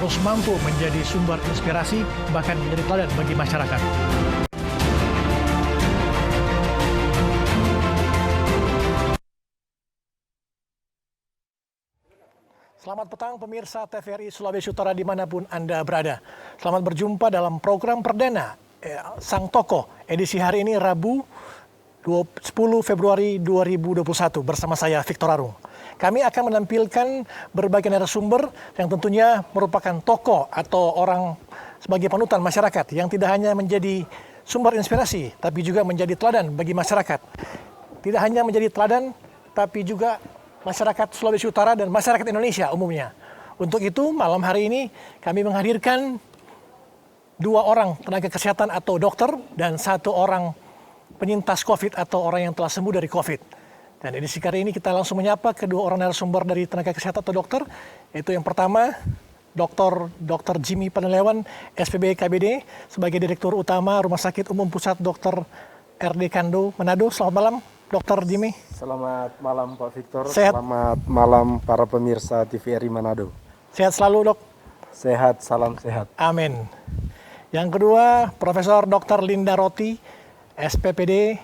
harus mampu menjadi sumber inspirasi, bahkan menjadi teladan bagi masyarakat. Selamat petang pemirsa TVRI Sulawesi Utara dimanapun Anda berada. Selamat berjumpa dalam program perdana Sang Tokoh edisi hari ini Rabu 10 Februari 2021 bersama saya Victor Arung. Kami akan menampilkan berbagai narasumber yang tentunya merupakan tokoh atau orang sebagai panutan masyarakat yang tidak hanya menjadi sumber inspirasi tapi juga menjadi teladan bagi masyarakat. Tidak hanya menjadi teladan tapi juga masyarakat Sulawesi Utara dan masyarakat Indonesia umumnya. Untuk itu malam hari ini kami menghadirkan 2 orang tenaga kesehatan atau dokter dan 1 orang penyintas COVID atau orang yang telah sembuh dari COVID. Dan edisi kali ini kita langsung menyapa kedua orang narasumber dari tenaga kesehatan atau dokter. Yaitu yang pertama Dr. Jimmy Panelewan, SPB KBD sebagai Direktur Utama Rumah Sakit Umum Pusat Dr. RD Kando, Manado. Selamat malam Dr. Jimmy. Selamat malam Pak Victor. Sehat. Selamat malam para pemirsa TVRI Manado. Sehat selalu dok. Sehat, salam sehat. Amin. Yang kedua Profesor Dr. Linda Roti, SPPD,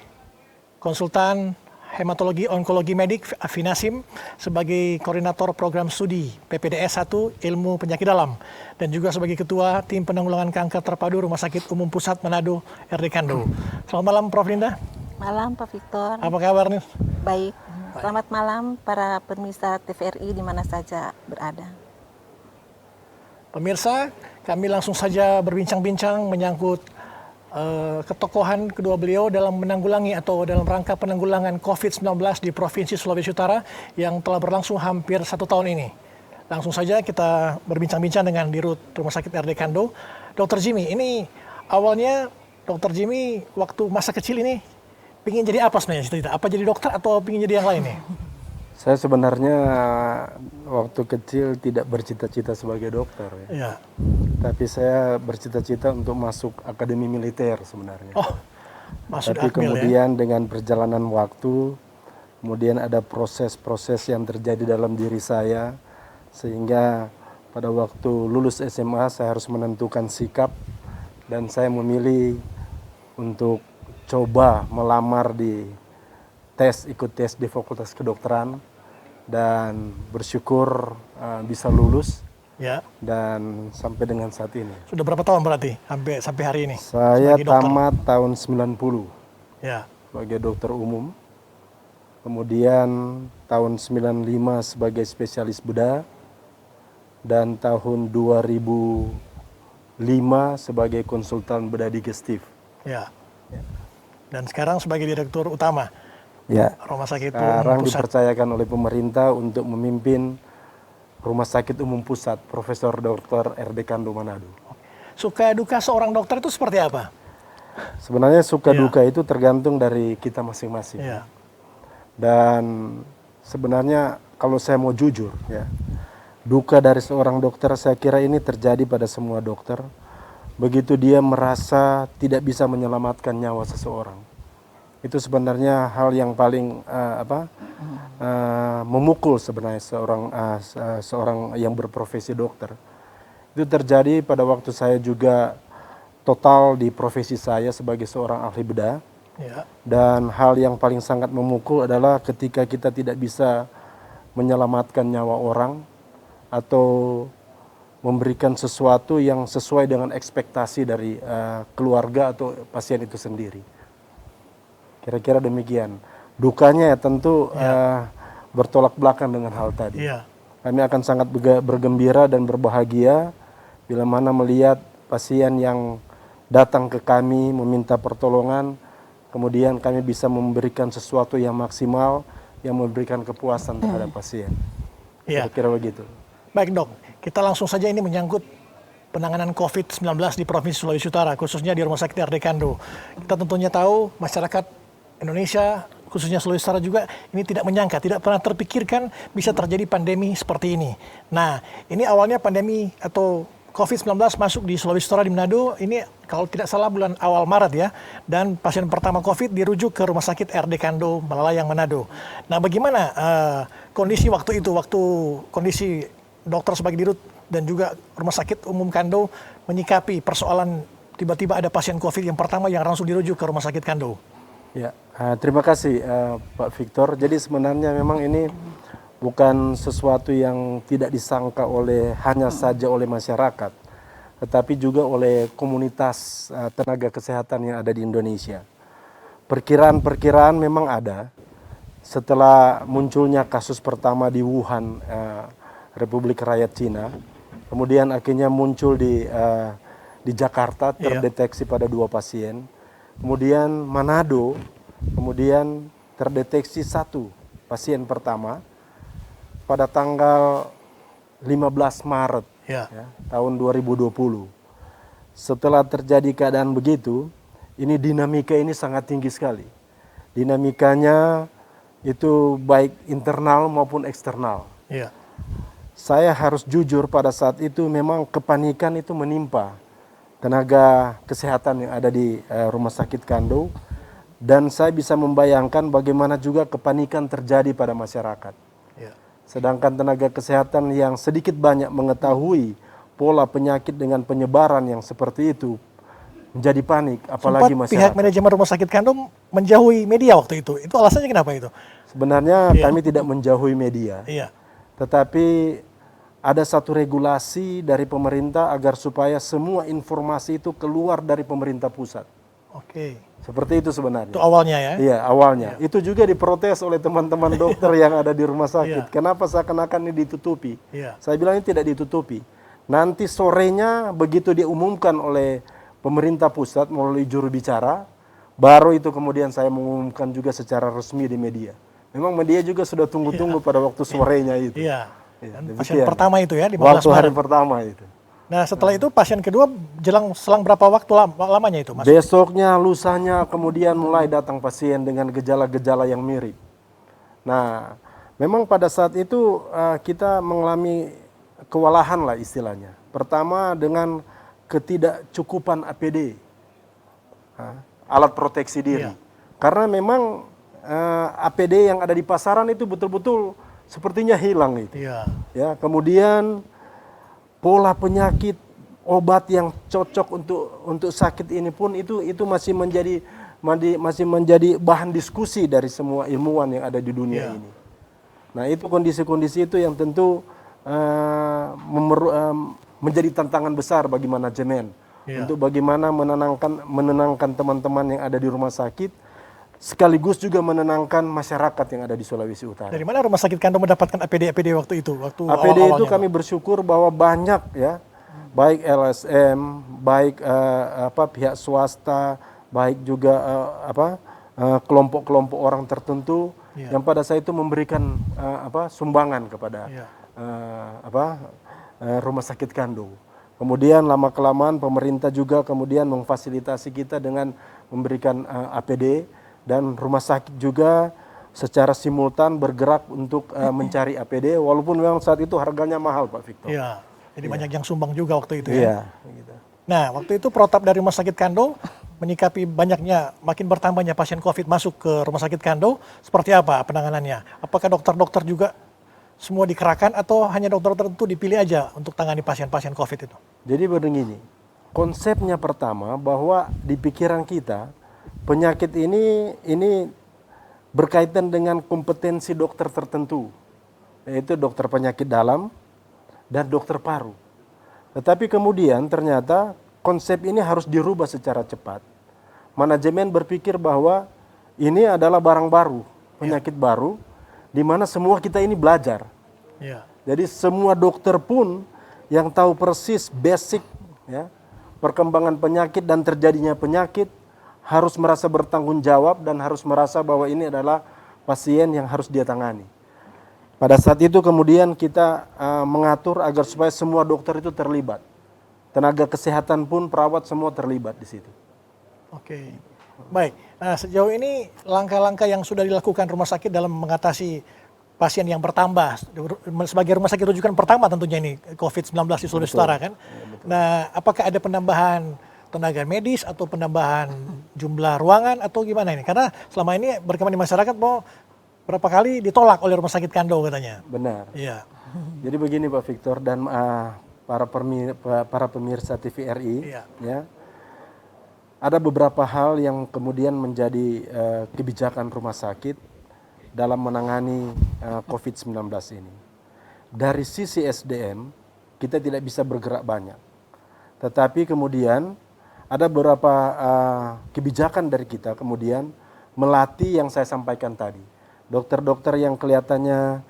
konsultan hematologi onkologi medik Finasim sebagai koordinator program studi PPDS 1 ilmu penyakit dalam dan juga sebagai ketua tim penanggulangan kanker terpadu Rumah Sakit Umum Pusat Manado RD Kando. Selamat malam Prof Linda. Malam Pak Victor. Apa kabar nih? Baik. Selamat malam para pemirsa TVRI di mana saja berada. Pemirsa, kami langsung saja berbincang-bincang menyangkut ketokohan kedua beliau dalam menanggulangi atau dalam rangka penanggulangan COVID-19 di Provinsi Sulawesi Utara yang telah berlangsung hampir 1 tahun ini. Langsung saja kita berbincang-bincang dengan Dirut Rumah Sakit RD Kando, Dr. Jimmy. Ini awalnya Dr. Jimmy waktu masa kecil ini pingin jadi apa sebenarnya cita-cita? Apa jadi dokter atau pingin jadi yang lain nih? Saya sebenarnya waktu kecil tidak bercita-cita sebagai dokter. Ya. Tapi saya bercita-cita untuk masuk akademi militer sebenarnya. Oh, masuk Tapi akmil, kemudian dengan perjalanan waktu, kemudian ada proses-proses yang terjadi dalam diri saya, sehingga pada waktu lulus SMA saya harus menentukan sikap, dan saya memilih untuk coba melamar di ikut tes di Fakultas Kedokteran, dan bersyukur bisa lulus. Ya. Dan sampai dengan saat ini. Sudah berapa tahun berarti sampai hari ini? Saya tamat tahun 90 ya. sebagai dokter umum. Kemudian tahun 95 sebagai spesialis bedah, dan tahun 2005 sebagai konsultan bedah digestif. Ya. Dan sekarang sebagai direktur utama. Ya. Rumah Sakit Sekarang Umum Pusat. dipercayakan oleh pemerintah untuk memimpin Rumah Sakit Umum Pusat Profesor Dr. RD Kando Manado. Suka duka seorang dokter itu seperti apa? Sebenarnya suka duka itu tergantung dari kita masing-masing. Ya. Dan sebenarnya kalau saya mau jujur ya, duka dari seorang dokter saya kira ini terjadi pada semua dokter. Begitu dia merasa tidak bisa menyelamatkan nyawa seseorang. Itu sebenarnya hal yang paling memukul sebenarnya seorang yang berprofesi dokter. Itu terjadi pada waktu saya juga total di profesi saya sebagai seorang ahli bedah. Ya. Dan hal yang paling sangat memukul adalah ketika kita tidak bisa menyelamatkan nyawa orang atau memberikan sesuatu yang sesuai dengan ekspektasi dari keluarga atau pasien itu sendiri. Kira-kira demikian. Dukanya ya tentu bertolak belakang dengan hal tadi. Ya. Kami akan sangat bergembira dan berbahagia bila mana melihat pasien yang datang ke kami meminta pertolongan, kemudian kami bisa memberikan sesuatu yang maksimal, yang memberikan kepuasan terhadap pasien. Ya. Kira-kira begitu. Baik dok, kita langsung saja ini menyangkut penanganan COVID-19 di Provinsi Sulawesi Utara, khususnya di Rumah Sakit RD Kando. Kita tentunya tahu masyarakat Indonesia, khususnya Sulawesi Utara juga, ini tidak menyangka, tidak pernah terpikirkan bisa terjadi pandemi seperti ini. Nah, ini awalnya pandemi atau COVID-19 masuk di Sulawesi Utara di Manado, ini kalau tidak salah bulan awal Maret ya, dan pasien pertama COVID dirujuk ke Rumah Sakit RD Kando Malalayang Manado. Nah, bagaimana kondisi waktu itu, waktu kondisi dokter sebagai dirut dan juga Rumah Sakit Umum Kando menyikapi persoalan tiba-tiba ada pasien COVID yang pertama yang langsung dirujuk ke Rumah Sakit Kando? Ya, terima kasih Pak Victor. Jadi sebenarnya memang ini bukan sesuatu yang tidak disangka hanya saja oleh masyarakat, tetapi juga oleh komunitas tenaga kesehatan yang ada di Indonesia. Perkiraan-perkiraan memang ada. Setelah munculnya kasus pertama di Wuhan, Republik Rakyat Cina, kemudian akhirnya muncul di Jakarta, terdeteksi pada 2 pasien, kemudian Manado, kemudian terdeteksi 1 pasien pertama pada tanggal 15 Maret tahun 2020. Setelah terjadi keadaan begitu, ini dinamika ini sangat tinggi sekali. Dinamikanya itu baik internal maupun eksternal. Iya. Saya harus jujur pada saat itu memang kepanikan itu menimpa tenaga kesehatan yang ada di Rumah Sakit Kando, dan saya bisa membayangkan bagaimana juga kepanikan terjadi pada masyarakat. Iya. Sedangkan tenaga kesehatan yang sedikit banyak mengetahui pola penyakit dengan penyebaran yang seperti itu menjadi panik, apalagi Sempat masyarakat. pihak manajemen Rumah Sakit Kando menjauhi media waktu itu. Itu alasannya kenapa itu? Sebenarnya kami tidak menjauhi media, Iya. tetapi ada satu regulasi dari pemerintah agar supaya semua informasi itu keluar dari pemerintah pusat. Oke. Seperti itu sebenarnya. Itu awalnya ya? Iya, awalnya. Itu juga diprotes oleh teman-teman dokter yang ada di rumah sakit. Kenapa seakan-akan ini ditutupi? Iya. Saya bilang ini tidak ditutupi. Nanti sorenya begitu diumumkan oleh pemerintah pusat melalui juru bicara, baru itu kemudian saya mengumumkan juga secara resmi di media. Memang media juga sudah tunggu-tunggu pada waktu sorenya itu. Iya. Ya, Dan demikian. pasien pertama itu ya, 15 Waktu hari Maret. pertama itu. Nah setelah itu pasien kedua selang berapa waktu lamanya itu Mas? Besoknya, lusanya kemudian mulai datang pasien dengan gejala-gejala yang mirip. Nah, memang pada saat itu kita mengalami kewalahan lah istilahnya. Pertama dengan ketidakcukupan APD, alat proteksi diri. Iya. Karena memang APD yang ada di pasaran itu betul-betul sepertinya hilang itu. Iya. Ya, kemudian pola penyakit, obat yang cocok untuk sakit ini pun itu masih menjadi bahan diskusi dari semua ilmuwan yang ada di dunia ini. Nah, itu kondisi-kondisi itu yang tentu menjadi tantangan besar bagi manajemen untuk bagaimana menenangkan teman-teman yang ada di rumah sakit, sekaligus juga menenangkan masyarakat yang ada di Sulawesi Utara. Dari mana Rumah Sakit Kando mendapatkan APD waktu itu? Waktu APD itu awal-awalnya, kami bersyukur bahwa banyak ya, baik LSM, baik pihak swasta, baik juga kelompok-kelompok orang tertentu yang pada saat itu memberikan sumbangan kepada Rumah Sakit Kando. Kemudian lama-kelamaan pemerintah juga kemudian memfasilitasi kita dengan memberikan APD, dan rumah sakit juga secara simultan bergerak untuk mencari APD, walaupun memang saat itu harganya mahal Pak Victor. Iya. Jadi banyak yang sumbang juga waktu itu ya. Iya. Gitu. Nah waktu itu protap dari Rumah Sakit Kando menyikapi makin bertambahnya pasien COVID masuk ke Rumah Sakit Kando, seperti apa penanganannya? Apakah dokter-dokter juga semua dikerahkan atau hanya dokter tertentu dipilih aja untuk tangani pasien-pasien COVID itu? Jadi begini, konsepnya pertama bahwa di pikiran kita penyakit ini berkaitan dengan kompetensi dokter tertentu, yaitu dokter penyakit dalam dan dokter paru. Tetapi kemudian ternyata konsep ini harus dirubah secara cepat. Manajemen berpikir bahwa ini adalah barang baru, penyakit baru, di mana semua kita ini belajar. Jadi semua dokter pun yang tahu persis basic ya, perkembangan penyakit dan terjadinya penyakit harus merasa bertanggung jawab dan harus merasa bahwa ini adalah pasien yang harus dia tangani. Pada saat itu kemudian kita mengatur agar supaya semua dokter itu terlibat. Tenaga kesehatan pun, perawat semua terlibat di situ. Oke, baik. Nah sejauh ini langkah-langkah yang sudah dilakukan rumah sakit dalam mengatasi pasien yang bertambah sebagai rumah sakit rujukan pertama tentunya ini COVID-19 di Sulawesi Utara kan. Nah apakah ada penambahan tenaga medis atau penambahan jumlah ruangan atau gimana ini? Karena selama ini berkembang di masyarakat mau berapa kali ditolak oleh Rumah Sakit Kando katanya. Benar. Iya. Jadi begini Pak Victor dan para pemirsa TVRI, Iya. ya, ada beberapa hal yang kemudian menjadi kebijakan rumah sakit dalam menangani COVID-19 ini. Dari sisi SDM, kita tidak bisa bergerak banyak. Tetapi kemudian ada beberapa kebijakan dari kita kemudian melatih yang saya sampaikan tadi. Dokter-dokter yang kelihatannya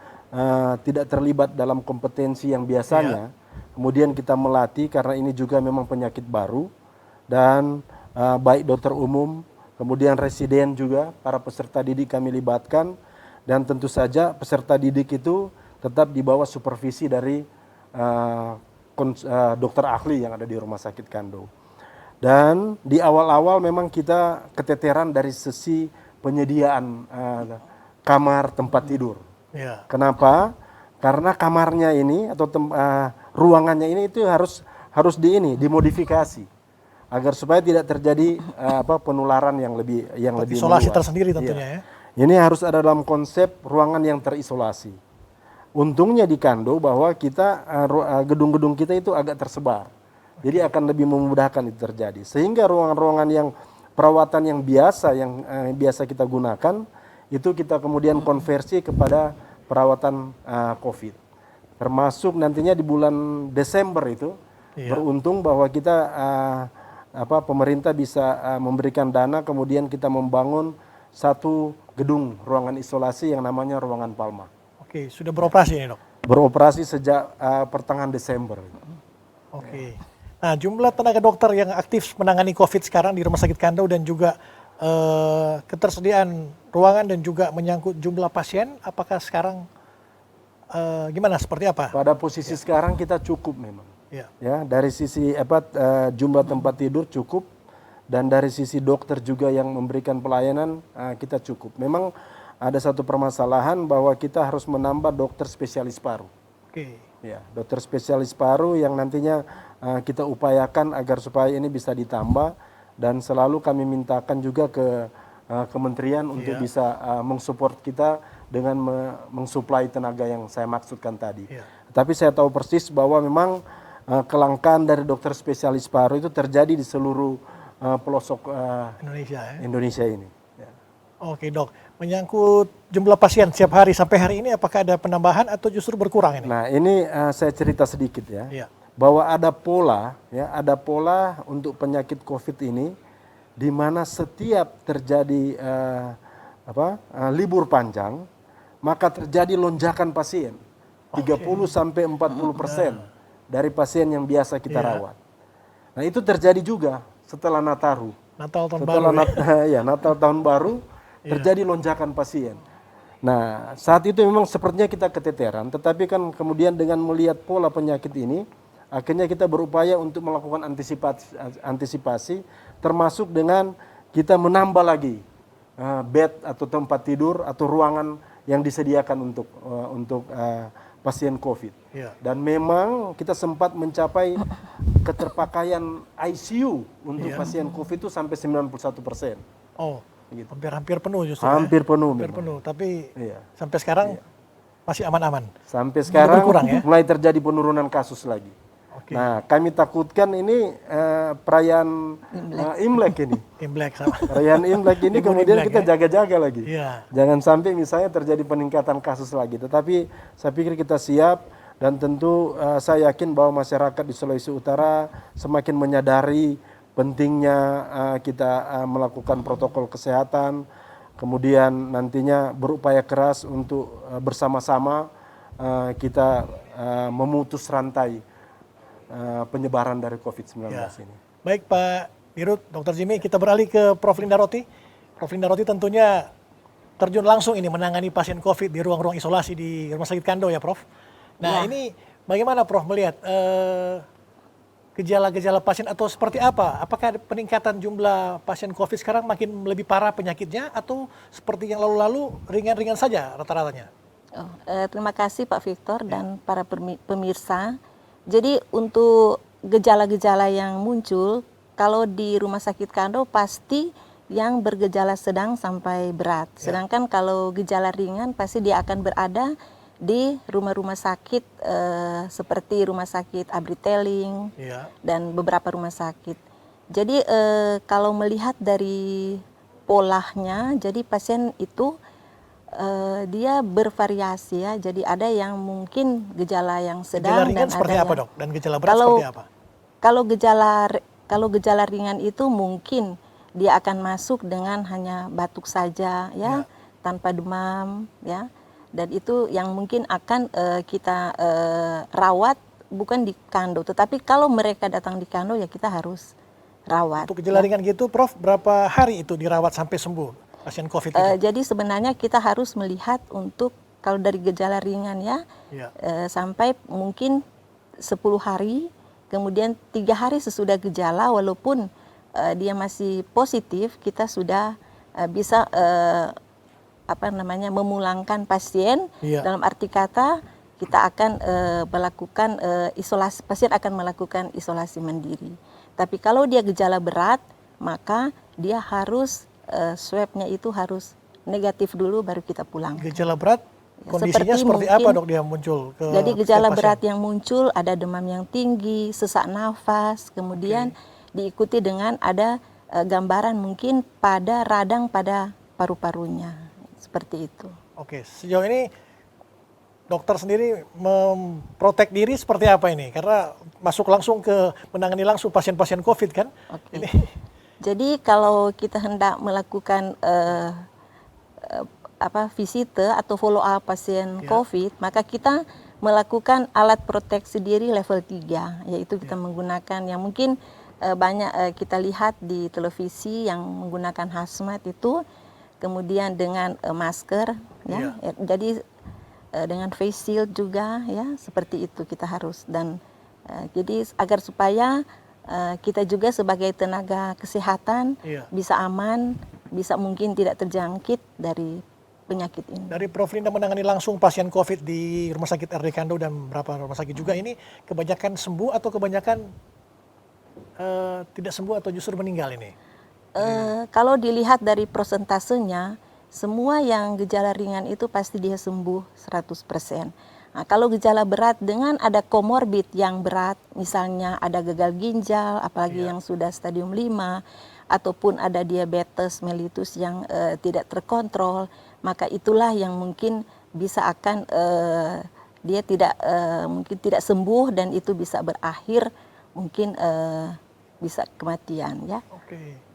tidak terlibat dalam kompetensi yang biasanya, kemudian kita melatih karena ini juga memang penyakit baru, dan baik dokter umum, kemudian residen juga, para peserta didik kami libatkan, dan tentu saja peserta didik itu tetap di bawah supervisi dari dokter ahli yang ada di Rumah Sakit Kando. Dan di awal-awal memang kita keteteran dari sisi penyediaan kamar tempat tidur. Ya. Kenapa? Karena kamarnya ini atau ruangannya ini itu harus dimodifikasi agar supaya tidak terjadi penularan yang lebih Isolasi meluas. tersendiri tentunya ya. Ini harus ada dalam konsep ruangan yang terisolasi. Untungnya di Kando bahwa kita gedung-gedung kita itu agak tersebar. Jadi akan lebih memudahkan itu terjadi. Sehingga ruangan-ruangan yang perawatan yang biasa kita gunakan itu kita kemudian konversi kepada perawatan COVID. Termasuk nantinya di bulan Desember itu beruntung bahwa kita pemerintah bisa memberikan dana, kemudian kita membangun satu gedung ruangan isolasi yang namanya ruangan Palma. Oke, sudah beroperasi ini dok? Beroperasi sejak pertengahan Desember. Oke. Nah, jumlah tenaga dokter yang aktif menangani COVID sekarang di Rumah Sakit Kando dan juga ketersediaan ruangan dan juga menyangkut jumlah pasien, apakah sekarang gimana, seperti apa? Pada posisi sekarang kita cukup memang. Ya. Dari sisi jumlah tempat tidur cukup, dan dari sisi dokter juga yang memberikan pelayanan kita cukup. Memang ada satu permasalahan bahwa kita harus menambah dokter spesialis paru. Oke. Ya, dokter spesialis paru yang nantinya kita upayakan agar supaya ini bisa ditambah, dan selalu kami mintakan juga ke kementerian untuk bisa mensupport kita dengan mensuplai tenaga yang saya maksudkan tadi. Tapi saya tahu persis bahwa memang kelangkaan dari dokter spesialis paru itu terjadi di seluruh pelosok Indonesia ini. Oke dok, menyangkut jumlah pasien setiap hari sampai hari ini, apakah ada penambahan atau justru berkurang ini? Nah ini saya cerita sedikit ya, bahwa ada pola untuk penyakit COVID ini, di mana setiap terjadi libur panjang, maka terjadi lonjakan pasien, 30-40% dari pasien yang biasa kita rawat. Nah itu terjadi juga setelah Nataru. Natal tahun baru. Natal tahun baru. Terjadi lonjakan pasien. Nah, saat itu memang sepertinya kita keteteran, tetapi kan kemudian dengan melihat pola penyakit ini, akhirnya kita berupaya untuk melakukan antisipasi, termasuk dengan kita menambah lagi bed atau tempat tidur atau ruangan yang disediakan untuk pasien COVID. Dan memang kita sempat mencapai keterpakaian ICU untuk pasien COVID itu sampai 91%. Oh. Gitu. Hampir penuh justru. Hampir penuh. Hampir penuh, tapi sampai sekarang masih aman-aman. Sampai sekarang mulai ya? terjadi penurunan kasus lagi. Nah, kami takutkan ini perayaan Imlek ini. Imlek sama. Perayaan Imlek ini kemudian kita jaga-jaga lagi. Iya. Jangan sampai misalnya terjadi peningkatan kasus lagi. Tetapi saya pikir kita siap, dan tentu saya yakin bahwa masyarakat di Sulawesi Utara semakin menyadari pentingnya kita melakukan protokol kesehatan, kemudian nantinya berupaya keras untuk bersama-sama kita memutus rantai penyebaran dari COVID-19 ini. Baik Pak Dirut, Dr. Jimmy, kita beralih ke Prof. Linda Roti. Prof. Linda Roti tentunya terjun langsung ini menangani pasien COVID di ruang-ruang isolasi di Rumah Sakit Kando ya Prof. Nah ini bagaimana Prof melihat gejala-gejala pasien atau seperti apa? Apakah peningkatan jumlah pasien COVID sekarang makin lebih parah penyakitnya atau seperti yang lalu-lalu ringan-ringan saja rata-ratanya? Terima kasih Pak Victor dan para pemirsa. Jadi untuk gejala-gejala yang muncul, kalau di Rumah Sakit Kando pasti yang bergejala sedang sampai berat. Sedangkan kalau gejala ringan pasti dia akan berada di rumah-rumah sakit seperti Rumah Sakit Abri Telling Iya. dan beberapa rumah sakit. Jadi kalau melihat dari polanya, jadi pasien itu dia bervariasi ya. Jadi ada yang mungkin gejala yang Gejala sedang ringan dan seperti ada apa yang dok? Dan gejala berat kalau seperti apa? kalau gejala ringan itu mungkin dia akan masuk dengan hanya batuk saja ya, Ya. tanpa demam ya. Dan itu yang mungkin akan kita rawat bukan di Kando, tetapi kalau mereka datang di Kando ya kita harus rawat. Untuk gejala ya. ringan gitu, Prof, berapa hari itu dirawat sampai sembuh pasien COVID itu? Jadi sebenarnya kita harus melihat untuk kalau dari gejala ringan ya, Iya. sampai mungkin 10 hari, kemudian 3 hari sesudah gejala walaupun dia masih positif, kita sudah bisa memulangkan pasien. Iya. Dalam arti kata kita akan melakukan isolasi, pasien akan melakukan isolasi mandiri. Tapi kalau dia gejala berat, maka dia harus swabnya itu harus negatif dulu baru kita pulang. Gejala berat kondisinya seperti mungkin, apa dok dia muncul ke jadi gejala pasien? berat yang muncul ada demam yang tinggi, sesak nafas, kemudian diikuti dengan ada gambaran mungkin pada radang pada paru-parunya, seperti itu. Oke, sejauh ini dokter sendiri memprotek diri seperti apa ini? Karena masuk langsung ke menangani langsung pasien-pasien COVID kan? Oke. Ini Jadi kalau kita hendak melakukan visite atau follow up pasien COVID, maka kita melakukan alat proteksi diri level 3, yaitu kita menggunakan yang mungkin banyak kita lihat di televisi yang menggunakan hazmat itu, kemudian dengan masker, ya. Jadi dengan face shield juga, ya, seperti itu kita harus dan jadi agar supaya kita juga sebagai tenaga kesehatan bisa aman, bisa mungkin tidak terjangkit dari penyakit ini. dari Prof Linda menangani langsung pasien COVID di Rumah Sakit RD Kando dan beberapa rumah sakit juga, ini kebanyakan sembuh atau kebanyakan tidak sembuh atau justru meninggal ini? Kalau dilihat dari prosentasenya, semua yang gejala ringan itu pasti dia sembuh 100%. Nah, kalau gejala berat dengan ada komorbid yang berat, misalnya ada gagal ginjal, apalagi yang sudah stadium 5, ataupun ada diabetes mellitus yang tidak terkontrol, maka itulah yang mungkin bisa akan dia tidak mungkin tidak sembuh dan itu bisa berakhir mungkin bisa kematian ya.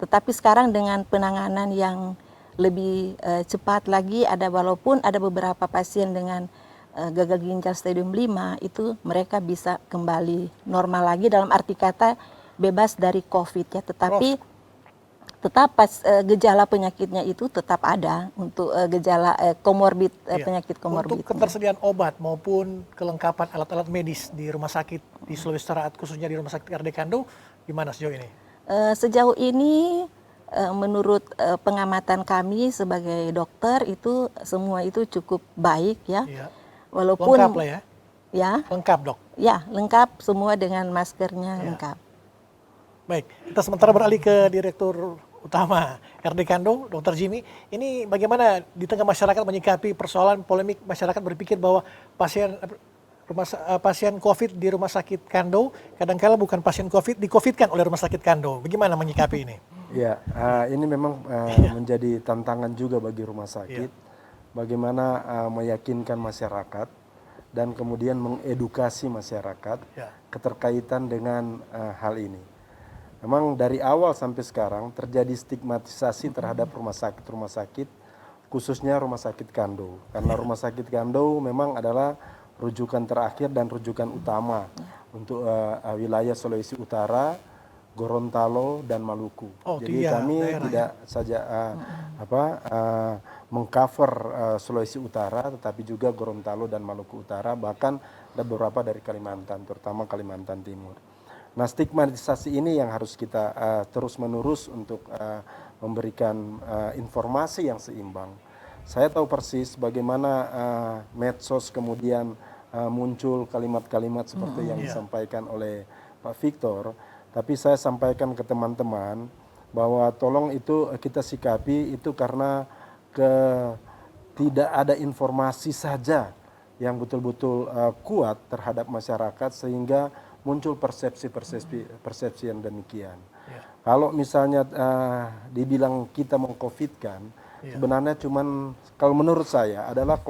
Tetapi sekarang dengan penanganan yang lebih cepat lagi, ada walaupun ada beberapa pasien dengan gagal ginjal stadium 5 itu mereka bisa kembali normal lagi dalam arti kata bebas dari COVID ya, tetapi tetap gejala penyakitnya itu tetap ada untuk gejala komorbid penyakit komorbid. Untuk ketersediaan obat maupun kelengkapan alat-alat medis di rumah sakit di Sulawesi Selatan, khususnya di Rumah Sakit RD Kando, gimana sejauh ini? Sejauh ini menurut pengamatan kami sebagai dokter itu semua itu cukup baik ya. Walaupun lengkap lah ya? Ya. Lengkap dok? Ya, lengkap semua dengan maskernya lengkap. Baik, kita sementara beralih ke Direktur Utama RD Kando, Dr. Jimmy. Ini bagaimana di tengah masyarakat menyikapi persoalan polemik masyarakat berpikir bahwa pasien COVID di Rumah Sakit Kando, kadang-kala bukan pasien COVID, di-COVID-kan oleh Rumah Sakit Kando. Bagaimana menyikapi ini? Ya, ini memang menjadi tantangan juga bagi rumah sakit. Bagaimana meyakinkan masyarakat dan kemudian mengedukasi masyarakat keterkaitan dengan hal ini. Memang dari awal sampai sekarang terjadi stigmatisasi terhadap rumah sakit, khususnya Rumah Sakit Kando. Karena Rumah Sakit Kando memang adalah rujukan terakhir dan rujukan utama untuk wilayah Sulawesi Utara, Gorontalo dan Maluku. Jadi kami tidak saja mengcover Sulawesi Utara, tetapi juga Gorontalo dan Maluku Utara, bahkan ada beberapa dari Kalimantan, terutama Kalimantan Timur. Nah, stigmatisasi ini yang harus kita terus-menerus untuk memberikan informasi yang seimbang. Saya tahu persis bagaimana medsos kemudian muncul kalimat-kalimat seperti yang disampaikan oleh Pak Victor. Tapi saya sampaikan ke teman-teman bahwa tolong itu kita sikapi itu karena tidak ada informasi saja yang betul-betul kuat terhadap masyarakat sehingga muncul persepsi yang demikian. Kalau misalnya dibilang kita mengcovidkan, sebenarnya cuman kalau menurut saya adalah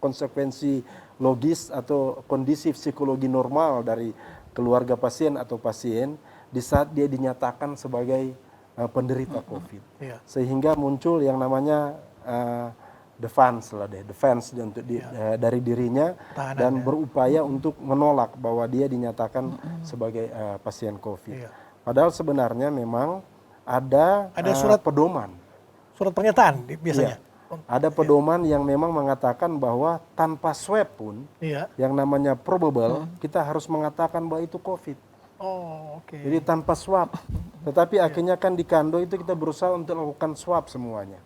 konsekuensi logis atau kondisi psikologi normal dari keluarga pasien atau pasien di saat dia dinyatakan sebagai penderita COVID. Sehingga muncul yang namanya defense untuk dari dirinya dan berupaya untuk menolak bahwa dia dinyatakan sebagai pasien COVID. Padahal sebenarnya memang ada surat pedoman. Surat pernyataan biasanya. Ada pedoman yang memang mengatakan bahwa tanpa swab pun yang namanya probable kita harus mengatakan bahwa itu COVID. Jadi tanpa swab. Tetapi akhirnya kan di Kando itu kita berusaha untuk melakukan swab semuanya.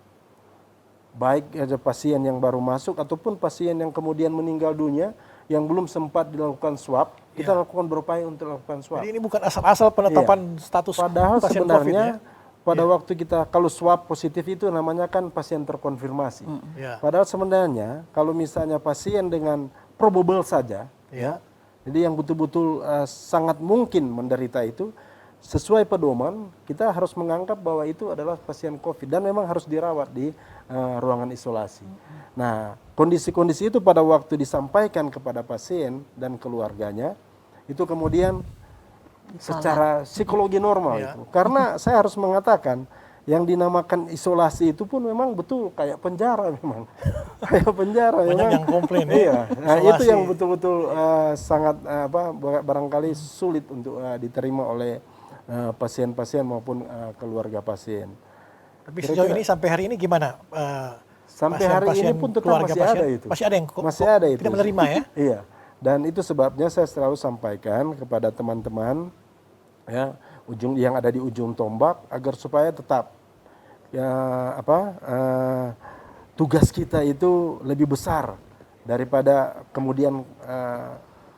Baik ada pasien yang baru masuk ataupun pasien yang kemudian meninggal dunia yang belum sempat dilakukan swab, kita lakukan berupaya untuk lakukan swab. Jadi ini bukan asal-asal penetapan status padahal pasien sebenarnya COVID, pada waktu kita kalau swab positif itu namanya kan pasien terkonfirmasi. Padahal sebenarnya kalau misalnya pasien dengan probable saja, jadi yang betul-betul sangat mungkin menderita itu, sesuai pedoman kita harus menganggap bahwa itu adalah pasien COVID dan memang harus dirawat di ruangan isolasi. Nah, kondisi-kondisi itu pada waktu disampaikan kepada pasien dan keluarganya, itu kemudian secara psikologi normal itu. Karena saya harus mengatakan yang dinamakan isolasi itu pun memang betul kayak penjara memang. Kayak penjara banyak memang. yang komplain Nah, itu yang betul-betul sangat barangkali sulit untuk diterima oleh pasien-pasien maupun keluarga pasien. Tapi sejauh ini sampai hari ini gimana? Sampai hari ini pun tetap masih ada itu. Masih ada yang masih ada itu. Tidak menerima ya? Iya. Dan itu sebabnya saya selalu sampaikan kepada teman-teman yang ada di ujung tombak agar supaya tetap tugas kita itu lebih besar daripada kemudian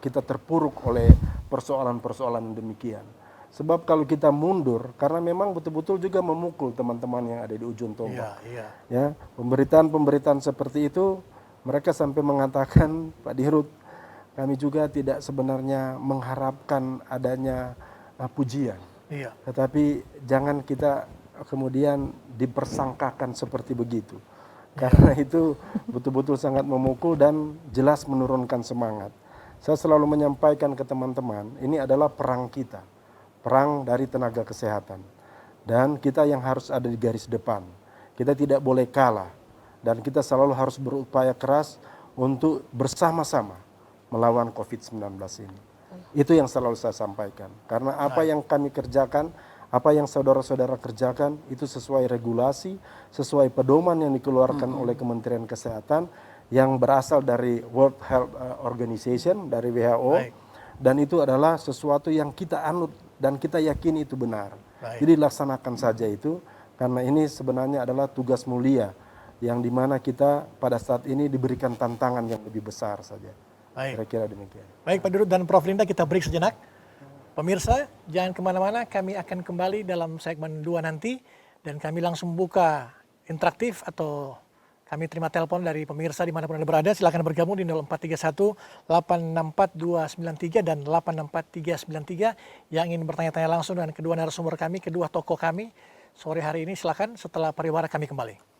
kita terpuruk oleh persoalan-persoalan demikian. Sebab kalau kita mundur, karena memang betul-betul juga memukul teman-teman yang ada di ujung tombak. Ya, pemberitaan-pemberitaan seperti itu, mereka sampai mengatakan, Pak Dirut, kami juga tidak sebenarnya mengharapkan adanya pujian. Tetapi jangan kita kemudian dipersangkakan seperti begitu. Karena itu betul-betul sangat memukul dan jelas menurunkan semangat. Saya selalu menyampaikan ke teman-teman, ini adalah perang kita. Perang dari tenaga kesehatan. Dan kita yang harus ada di garis depan. Kita tidak boleh kalah. Dan kita selalu harus berupaya keras untuk bersama-sama melawan COVID-19 ini. Itu yang selalu saya sampaikan. Karena apa yang kami kerjakan, apa yang saudara-saudara kerjakan, itu sesuai regulasi, sesuai pedoman yang dikeluarkan oleh Kementerian Kesehatan, yang berasal dari World Health Organization, dari WHO. Dan itu adalah sesuatu yang kita anut dan kita yakini itu benar. Jadi laksanakan saja itu, karena ini sebenarnya adalah tugas mulia yang dimana kita pada saat ini diberikan tantangan yang lebih besar saja. Kira-kira demikian. Baik Pak Dirut dan Prof. Linda, kita break sejenak. Pemirsa, jangan kemana-mana, kami akan kembali dalam segmen 2 nanti, dan kami langsung buka interaktif atau kami terima telepon dari pemirsa dimanapun Anda berada. Silakan bergabung di 0431-864-293 dan 864-393 yang ingin bertanya-tanya langsung dengan kedua narasumber kami, kedua tokoh kami sore hari ini. Silakan, setelah pariwara kami kembali.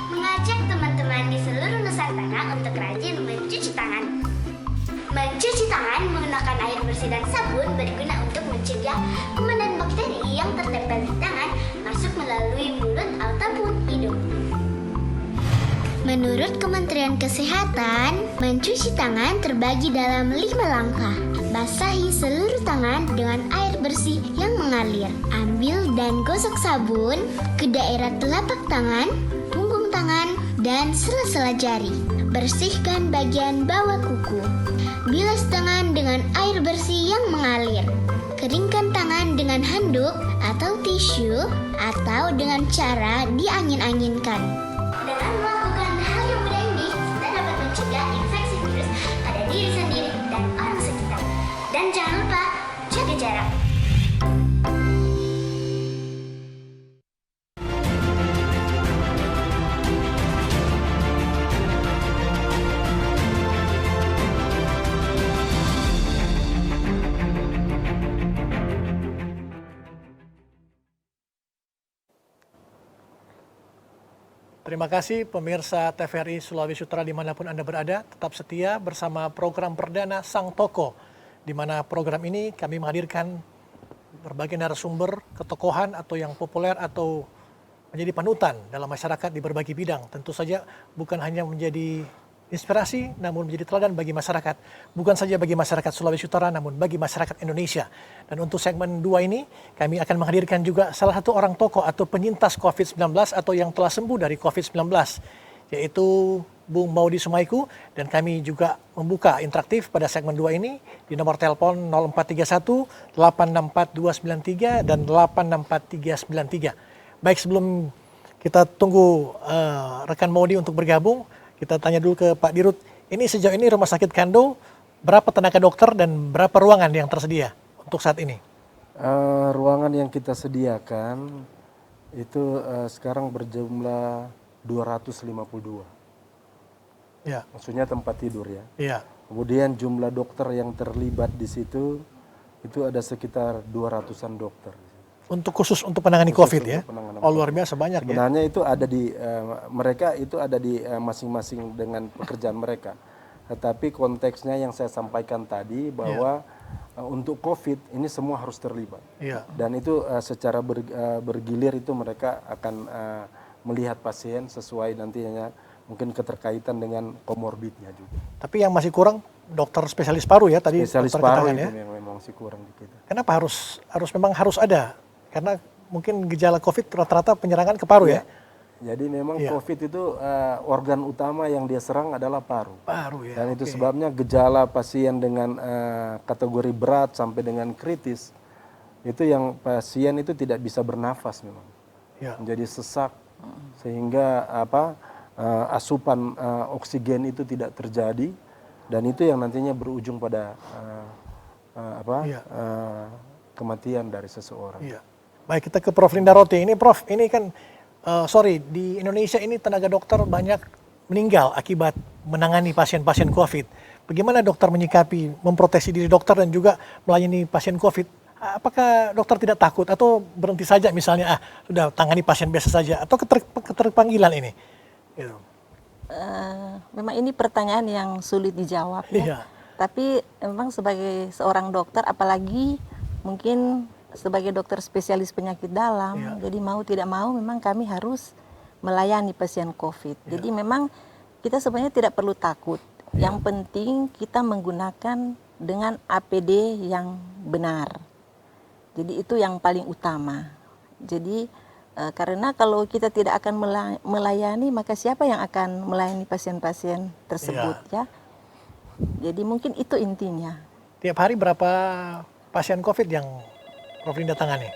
Mengajak teman-teman di seluruh Nusantara untuk rajin mencuci tangan. Mencuci tangan menggunakan air bersih dan sabun berguna untuk mencegah kuman dan bakteri yang tertempel di tangan masuk melalui mulut ataupun hidung. Menurut Kementerian Kesehatan, mencuci tangan terbagi dalam 5 langkah. Basahi seluruh tangan dengan air bersih yang mengalir. Ambil dan gosok sabun ke daerah telapak tangan, punggung tangan, dan sela-sela jari. Bersihkan bagian bawah kuku. Bilas tangan dengan air bersih yang mengalir. Keringkan tangan dengan handuk atau tisu atau dengan cara diangin-anginkan. Dengan melakukan hal yang mudah ini, kita dapat mencegah infeksi virus pada diri sendiri dan orang sekitar. Dan jangan lupa jaga jarak. Terima kasih pemirsa TVRI Sulawesi Utara dimanapun Anda berada, tetap setia bersama program perdana Sang Toko, di mana program ini kami menghadirkan berbagai narasumber ketokohan atau yang populer atau menjadi panutan dalam masyarakat di berbagai bidang. Tentu saja bukan hanya menjadi inspirasi, namun menjadi teladan bagi masyarakat. Bukan saja bagi masyarakat Sulawesi Utara, namun bagi masyarakat Indonesia. Dan untuk segmen 2 ini, kami akan menghadirkan juga salah satu orang tokoh atau penyintas COVID-19 atau yang telah sembuh dari COVID-19, yaitu Bung Maudi Sumaiku. Dan kami juga membuka interaktif pada segmen 2 ini di nomor telepon 0431 864 293 dan 864 393. Baik, sebelum kita tunggu rekan Maudi untuk bergabung, kita tanya dulu ke Pak Dirut, ini sejauh ini Rumah Sakit Kando, berapa tenaga dokter dan berapa ruangan yang tersedia untuk saat ini? Ruangan yang kita sediakan itu sekarang berjumlah 252. Ya. Maksudnya tempat tidur ya. Iya. Kemudian jumlah dokter yang terlibat di situ itu ada sekitar 200-an dokter. Untuk khusus untuk penangani Khusus COVID ya? untuk penanganan Oh, luar biasa banyak ya? Sebenarnya itu ada di mereka itu ada di masing-masing dengan pekerjaan mereka. Tetapi konteksnya yang saya sampaikan tadi bahwa untuk COVID ini semua harus terlibat. Iya. Dan itu secara bergilir itu mereka akan melihat pasien sesuai nantinya mungkin keterkaitan dengan komorbidnya juga. Tapi yang masih kurang dokter spesialis paru ya tadi. Spesialis dokter paru katakan itu ya? memang masih kurang di kita. Kenapa harus ada? Karena mungkin gejala COVID rata-rata penyerangan ke paru ya? Jadi memang COVID itu organ utama yang dia serang adalah paru. Paru ya. Dan itu sebabnya gejala pasien dengan kategori berat sampai dengan kritis itu yang pasien itu tidak bisa bernafas memang, menjadi sesak sehingga asupan oksigen itu tidak terjadi dan itu yang nantinya berujung pada kematian dari seseorang. Iya. Baik, kita ke Prof. Linda Roti. Ini Prof, ini kan di Indonesia ini tenaga dokter banyak meninggal akibat menangani pasien-pasien COVID. Bagaimana dokter menyikapi, memproteksi diri dokter dan juga melayani pasien COVID? Apakah dokter tidak takut atau berhenti saja misalnya, sudah tangani pasien biasa saja, atau keterpanggilan ini? Gitu. Memang ini pertanyaan yang sulit dijawab ya. Iya. Tapi memang sebagai seorang dokter, apalagi mungkin sebagai dokter spesialis penyakit dalam, jadi mau tidak mau memang kami harus melayani pasien COVID. Jadi memang kita sebenarnya tidak perlu takut. Yang penting kita menggunakan dengan APD yang benar. Jadi itu yang paling utama. Jadi karena kalau kita tidak akan melayani, maka siapa yang akan melayani pasien-pasien tersebut ya? Jadi mungkin itu intinya. Tiap hari berapa pasien COVID yang Prof. Linda tangani?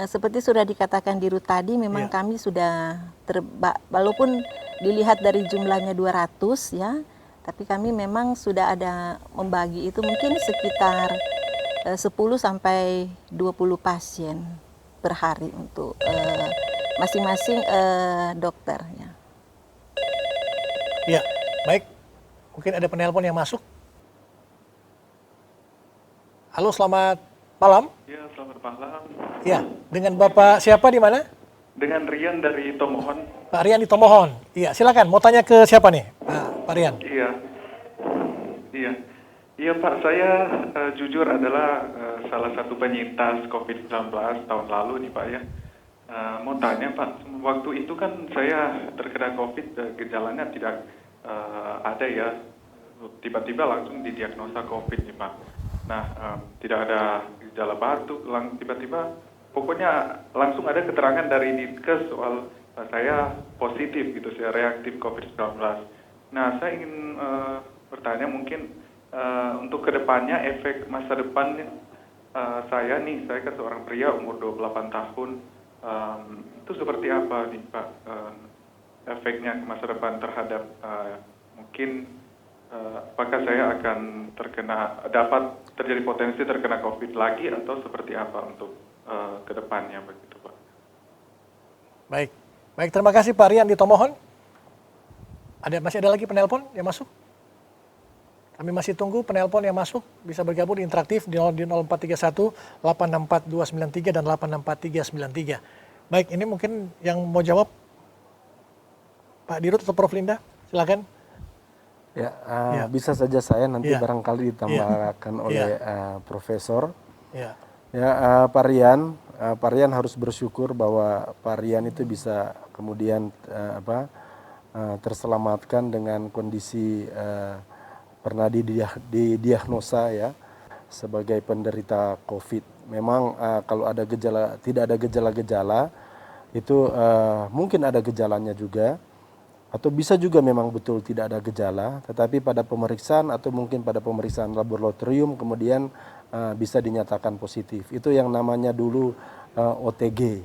Seperti sudah dikatakan Dirut tadi, memang kami sudah walaupun dilihat dari jumlahnya 200 ya, tapi kami memang sudah ada membagi itu mungkin sekitar 10 sampai 20 pasien per hari untuk masing-masing dokter ya. Ya, baik. Mungkin ada penelpon yang masuk. Halo, selamat malam. Ya, selamat malam. Ya, dengan Bapak siapa di mana? Dengan Rian dari Tomohon. Pak Rian di Tomohon. Iya, silakan. Mau tanya ke siapa nih, Pak Rian? Iya Pak. Saya jujur adalah salah satu penyintas COVID-19 tahun lalu nih Pak ya. Mau tanya Pak, waktu itu kan saya terkena COVID, gejalanya tidak ada ya. Tiba-tiba langsung didiagnosa COVID nih Pak. Nah, tidak ada gejala batuk, tiba-tiba pokoknya langsung ada keterangan dari Dinkes soal saya positif gitu, saya reaktif COVID-19. Nah, saya ingin bertanya mungkin untuk kedepannya efek masa depannya saya kan seorang pria umur 28 tahun. Itu seperti apa nih Pak efeknya ke masa depan terhadap mungkin apakah saya akan dapat terjadi potensi terkena COVID lagi atau seperti apa untuk ke depannya begitu Pak? Baik, terima kasih Pak Rian di Tomohon. Masih ada lagi penelpon yang masuk? Kami masih tunggu penelpon yang masuk, bisa bergabung di interaktif di 0431 864 293 dan 864 393. Baik, ini mungkin yang mau jawab Pak Dirut atau Prof. Linda, silakan. Ya, bisa saja saya nanti barangkali ditambahkan oleh Profesor. Ya. Ya, Pak Rian harus bersyukur bahwa Pak Rian itu bisa kemudian terselamatkan dengan kondisi pernah didiagnosa ya sebagai penderita COVID. Memang kalau tidak ada gejala-gejala itu mungkin ada gejalanya juga, atau bisa juga memang betul tidak ada gejala, tetapi pada pemeriksaan atau mungkin pada pemeriksaan laboratorium kemudian bisa dinyatakan positif. Itu yang namanya dulu OTG,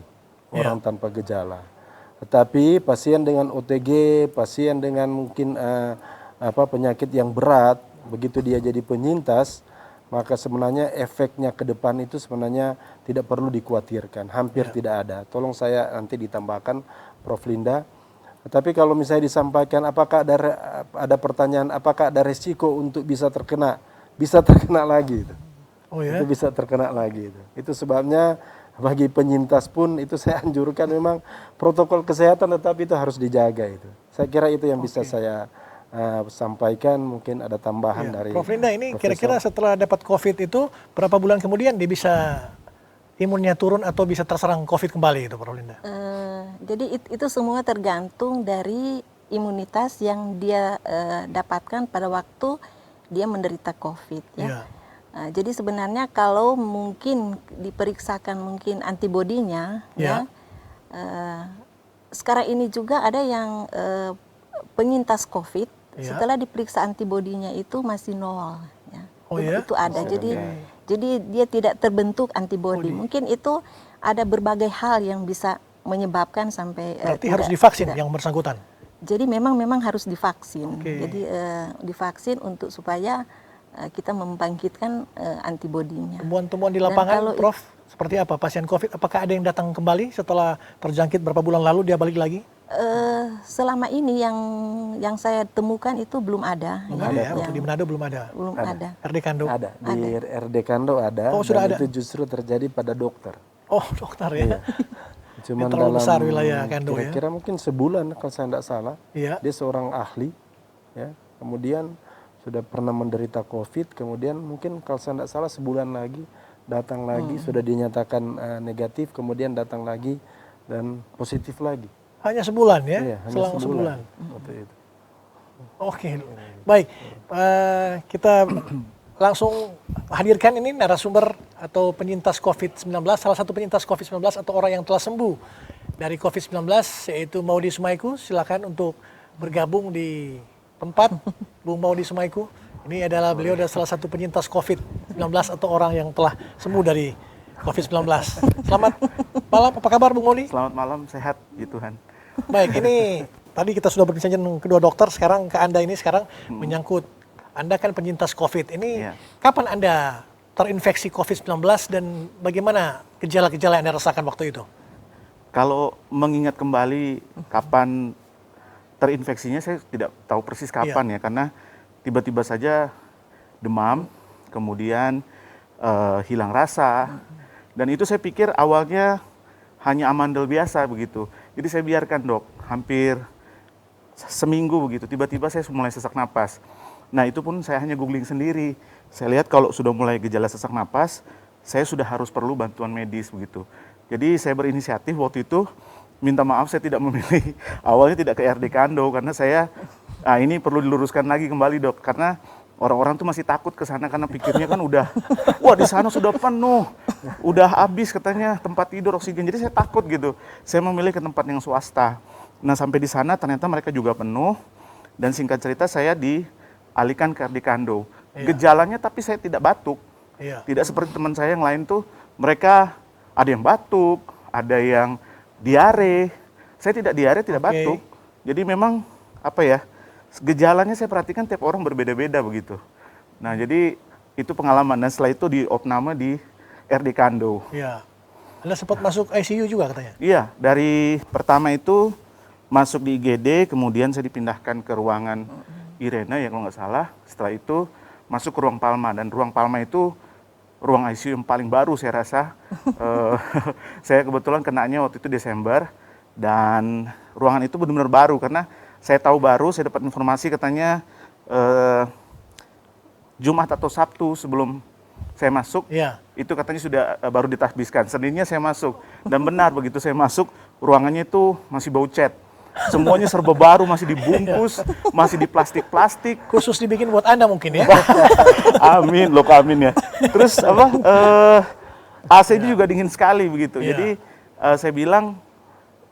orang tanpa gejala. Tetapi pasien dengan OTG, pasien dengan mungkin penyakit yang berat, begitu dia jadi penyintas, maka sebenarnya efeknya ke depan itu sebenarnya tidak perlu dikhawatirkan, hampir tidak ada. Tolong saya nanti ditambahkan Prof. Linda. Tapi kalau misalnya disampaikan apakah ada pertanyaan apakah ada resiko untuk bisa terkena lagi itu. Oh ya. Itu bisa terkena lagi itu. Itu sebabnya bagi penyintas pun itu saya anjurkan memang protokol kesehatan tetapi itu harus dijaga itu. Saya kira itu yang bisa saya sampaikan, mungkin ada tambahan dari Prof. Linda, ini Profesor. kira-kira setelah dapat COVID itu berapa bulan kemudian dia bisa imunnya turun atau bisa terserang COVID kembali itu, Prof. Linda? Jadi itu semua tergantung dari imunitas yang dia dapatkan pada waktu dia menderita COVID ya. Jadi sebenarnya kalau mungkin diperiksakan mungkin antibodinya sekarang ini juga ada yang penyintas COVID setelah diperiksa antibodinya itu masih nol ya. Itu ada. Jadi dia tidak terbentuk antibodi. Mungkin itu ada berbagai hal yang bisa menyebabkan sampai berarti harus divaksin yang bersangkutan. Jadi memang harus divaksin. Jadi divaksin untuk supaya kita membangkitkan antibodinya. Temuan-temuan di lapangan, Prof, seperti apa pasien COVID? Apakah ada yang datang kembali setelah terjangkit berapa bulan lalu dia balik lagi? Selama ini yang saya temukan itu belum ada. Belum ada ya? Waktu di Manado belum ada? Belum ada. RD Kando? Ada, di RD Kando ada. Oh, sudah ada? Itu justru terjadi pada dokter. Oh, dokter ya? Cuman terlalu dalam besar wilayah Kando ya? Kira-kira mungkin sebulan kalau saya tidak salah. Iya. Dia seorang ahli, ya. Kemudian sudah pernah menderita COVID, kemudian mungkin kalau saya tidak salah sebulan lagi datang lagi, sudah dinyatakan negatif, kemudian datang lagi dan positif lagi. Hanya sebulan ya? Iya, hanya Selang sebulan. Waktu itu. Oke, baik. Kita langsung hadirkan ini narasumber atau penyintas COVID-19, salah satu penyintas COVID-19 atau orang yang telah sembuh dari COVID-19, yaitu Maudi Sumaiku. Silakan untuk bergabung di tempat Bung Maudi Sumaiku. Ini adalah beliau adalah salah satu penyintas COVID-19 atau orang yang telah sembuh dari COVID-19. Selamat malam, apa kabar Bung Maudi? Selamat malam, sehat ya Tuhan. Baik, ini tadi kita sudah berbincang dengan kedua dokter, sekarang ke Anda ini sekarang menyangkut Anda kan penyintas COVID. Ini kapan Anda terinfeksi COVID-19 dan bagaimana gejala-gejala yang Anda rasakan waktu itu? Kalau mengingat kembali kapan terinfeksinya, saya tidak tahu persis kapan ya, karena tiba-tiba saja demam, kemudian hilang rasa, dan itu saya pikir awalnya hanya amandel biasa begitu. Jadi saya biarkan dok, hampir seminggu begitu, tiba-tiba saya mulai sesak napas. Nah itu pun saya hanya googling sendiri. Saya lihat kalau sudah mulai gejala sesak napas, saya sudah harus perlu bantuan medis begitu. Jadi saya berinisiatif waktu itu, minta maaf saya tidak memilih, awalnya tidak ke RD Kando, karena saya, ini perlu diluruskan lagi kembali dok, karena orang-orang tuh masih takut ke sana karena pikirnya kan udah, wah di sana sudah penuh, udah habis katanya tempat tidur, oksigen, jadi saya takut gitu. Saya memilih ke tempat yang swasta. Nah sampai di sana ternyata mereka juga penuh, dan singkat cerita saya dialihkan ke RD Kando. Gejalanya tapi saya tidak batuk, Iya. Tidak seperti teman saya yang lain tuh, mereka ada yang batuk, ada yang diare. Saya tidak diare, tidak Oke. batuk. Jadi memang apa ya, gejalanya saya perhatikan tiap orang berbeda-beda begitu. Nah, jadi itu pengalaman. Dan setelah itu di opname di RD Kando. Iya. Anda sempat masuk ICU juga katanya? Iya, dari pertama itu masuk di IGD, kemudian saya dipindahkan ke ruangan Irena ya kalau nggak salah. Setelah itu masuk ke ruang Palma, dan ruang Palma itu ruang ICU yang paling baru saya rasa. Saya kebetulan kenanya waktu itu Desember, dan ruangan itu benar-benar baru karena saya tahu baru, saya dapat informasi katanya Jumat atau Sabtu sebelum saya masuk, Iya. itu katanya sudah baru ditasbiskan. Seninnya saya masuk, dan benar begitu saya masuk, ruangannya itu masih bau cat. Semuanya serba baru, masih dibungkus, masih di plastik-plastik. Khusus dibikin buat Anda mungkin ya? Amin, loh amin ya. Terus apa? AC-nya juga dingin sekali begitu. Iya. Jadi saya bilang,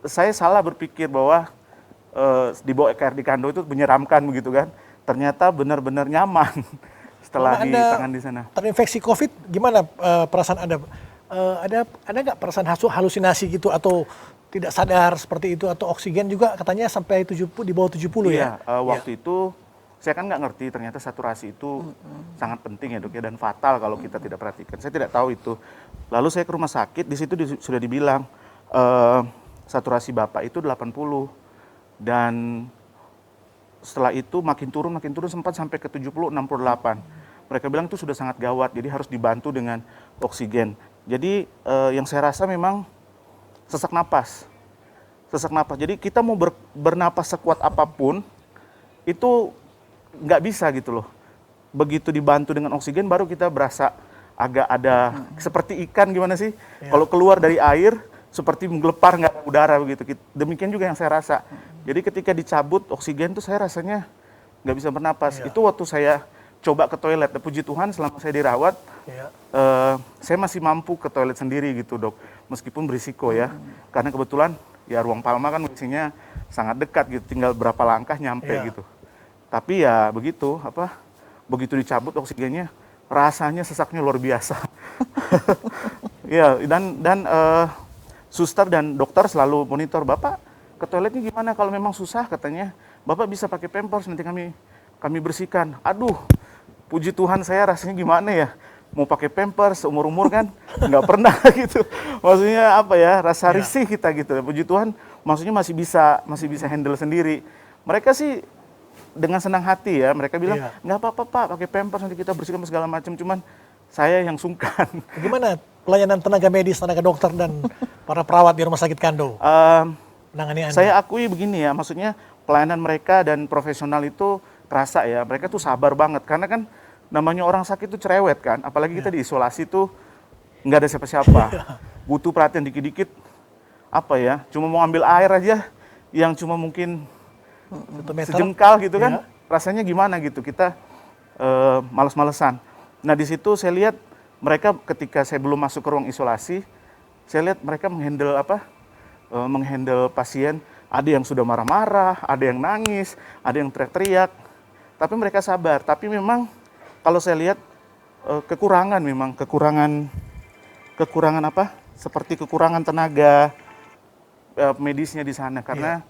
saya salah berpikir bahwa dibawa ke RD Kando itu menyeramkan begitu kan. Ternyata benar-benar nyaman setelah Selama Anda tangan di sana. terinfeksi COVID, gimana perasaan Anda? Ada nggak perasaan halusinasi gitu atau tidak sadar seperti itu, atau oksigen juga katanya sampai 70, di bawah 70 ya? Waktu itu saya kan nggak ngerti ternyata saturasi itu sangat penting ya dok ya, dan fatal kalau kita tidak perhatikan. Saya tidak tahu itu. Lalu saya ke rumah sakit, di situ sudah dibilang saturasi bapak itu 80, dan setelah itu makin turun sempat sampai ke 70, 68. Mereka bilang itu sudah sangat gawat, jadi harus dibantu dengan oksigen. Jadi yang saya rasa memang sesak napas. Jadi kita mau bernapas sekuat apapun, itu nggak bisa gitu loh. Begitu dibantu dengan oksigen, baru kita berasa agak ada, seperti ikan gimana sih? Kalau keluar dari air, seperti menggelepar nggak ada udara begitu. Demikian juga yang saya rasa. Jadi ketika dicabut oksigen tuh saya rasanya nggak bisa bernapas. Itu waktu saya coba ke toilet. Puji Tuhan selama saya dirawat, saya masih mampu ke toilet sendiri gitu dok. Meskipun berisiko ya. Karena kebetulan ya ruang Palma kan isinya sangat dekat gitu. Tinggal berapa langkah nyampe gitu. Tapi ya begitu, begitu dicabut oksigennya, rasanya sesaknya luar biasa. Ya, dan suster dan dokter selalu monitor, Bapak ke toiletnya gimana, kalau memang susah katanya, Bapak bisa pakai Pampers, nanti kami bersihkan. Aduh, puji Tuhan saya rasanya gimana ya, mau pakai Pampers seumur-umur kan nggak pernah gitu. Maksudnya apa ya, rasa risih kita gitu. Puji Tuhan maksudnya masih bisa handle sendiri. Mereka sih dengan senang hati ya, mereka bilang nggak apa-apa Pak, pakai Pampers nanti kita bersihkan segala macam. Cuman saya yang sungkan. Gimana pelayanan tenaga medis, tenaga dokter dan para perawat di Rumah Sakit Kando? Menangani Anda? Saya akui begini ya, maksudnya pelayanan mereka dan profesional itu terasa ya, mereka tuh sabar banget. Karena kan namanya orang sakit itu cerewet kan, apalagi kita diisolasi tuh nggak ada siapa-siapa. Butuh perhatian dikit-dikit, cuma mau ambil air aja, yang cuma mungkin sejengkal gitu kan, rasanya gimana gitu, kita males-malesan. Nah di situ saya lihat mereka ketika saya belum masuk ke ruang isolasi, saya lihat mereka menghandle pasien, ada yang sudah marah-marah, ada yang nangis, ada yang teriak-teriak, tapi mereka sabar. Tapi memang kalau saya lihat kekurangan seperti kekurangan tenaga medisnya di sana, karena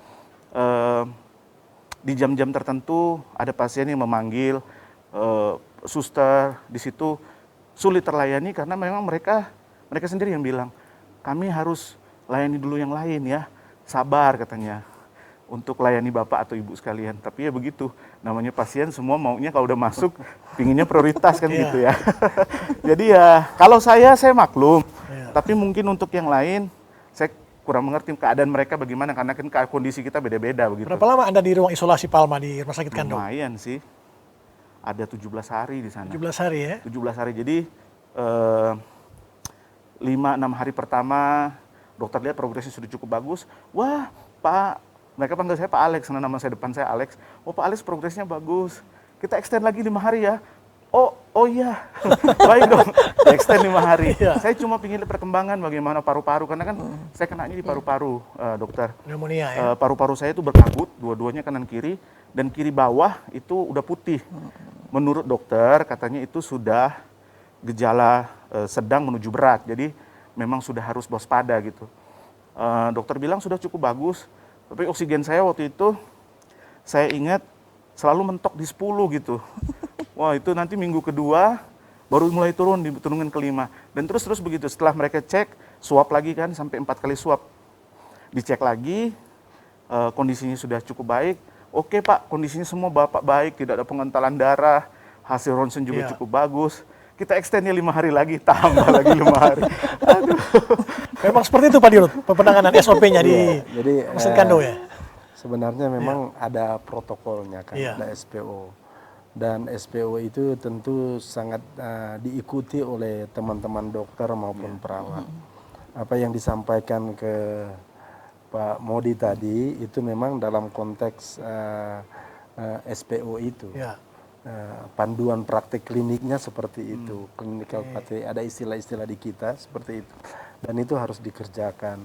di jam-jam tertentu ada pasien yang memanggil suster, di situ sulit terlayani karena memang mereka sendiri yang bilang, kami harus layani dulu yang lain ya, sabar katanya, untuk layani Bapak atau Ibu sekalian. Tapi ya begitu, namanya pasien semua maunya kalau udah masuk, pinginnya prioritas kan gitu ya. Jadi ya, kalau saya maklum, tapi mungkin untuk yang lain, saya kurang mengerti keadaan mereka bagaimana, karena kan kondisi kita beda-beda begitu. Berapa lama Anda di ruang isolasi Palma di Rumah Sakit Kando? Lumayan sih, ada 17 hari di sana. 17 hari ya? 17 hari, jadi 5-6 hari pertama, dokter lihat progresnya sudah cukup bagus. Wah, Pak, mereka panggil saya Pak Alex, karena nama saya depan saya Alex. Oh Pak Alex, progresnya bagus. Kita extend lagi 5 hari ya. Oh iya, baik dong, extend 5 hari. Saya cuma pingin perkembangan bagaimana paru-paru, karena kan saya kenanya di paru-paru, dokter. Pneumonia ya? Paru-paru saya itu berkabut, dua-duanya kanan kiri, dan kiri bawah itu udah putih. Menurut dokter, katanya itu sudah gejala sedang menuju berat. Jadi memang sudah harus waspada gitu. Dokter bilang sudah cukup bagus, tapi oksigen saya waktu itu saya ingat selalu mentok di 10 gitu. Wah, itu nanti minggu kedua baru mulai turun, diturunin ke 5. Dan terus begitu. Setelah mereka cek, swab lagi kan, sampai 4 kali swab. Dicek lagi, kondisinya sudah cukup baik. Oke Pak, kondisinya semua Bapak baik, tidak ada pengentalan darah, hasil ronsen juga cukup bagus. Kita extendnya 5 hari lagi, tambah lagi 5 hari. Aduh. Memang seperti itu Pak Dirut, penanganan SOP-nya di Jadi mesin kando ya? sebenarnya memang ada protokolnya kan, Iya. ada SPO. Dan SPO itu tentu sangat diikuti oleh teman-teman dokter maupun perawat. Apa yang disampaikan ke Pak Modi tadi itu memang dalam konteks SPO itu. Ya. Panduan praktik kliniknya seperti itu. Clinical practice, ada istilah-istilah di kita seperti itu. Dan itu harus dikerjakan.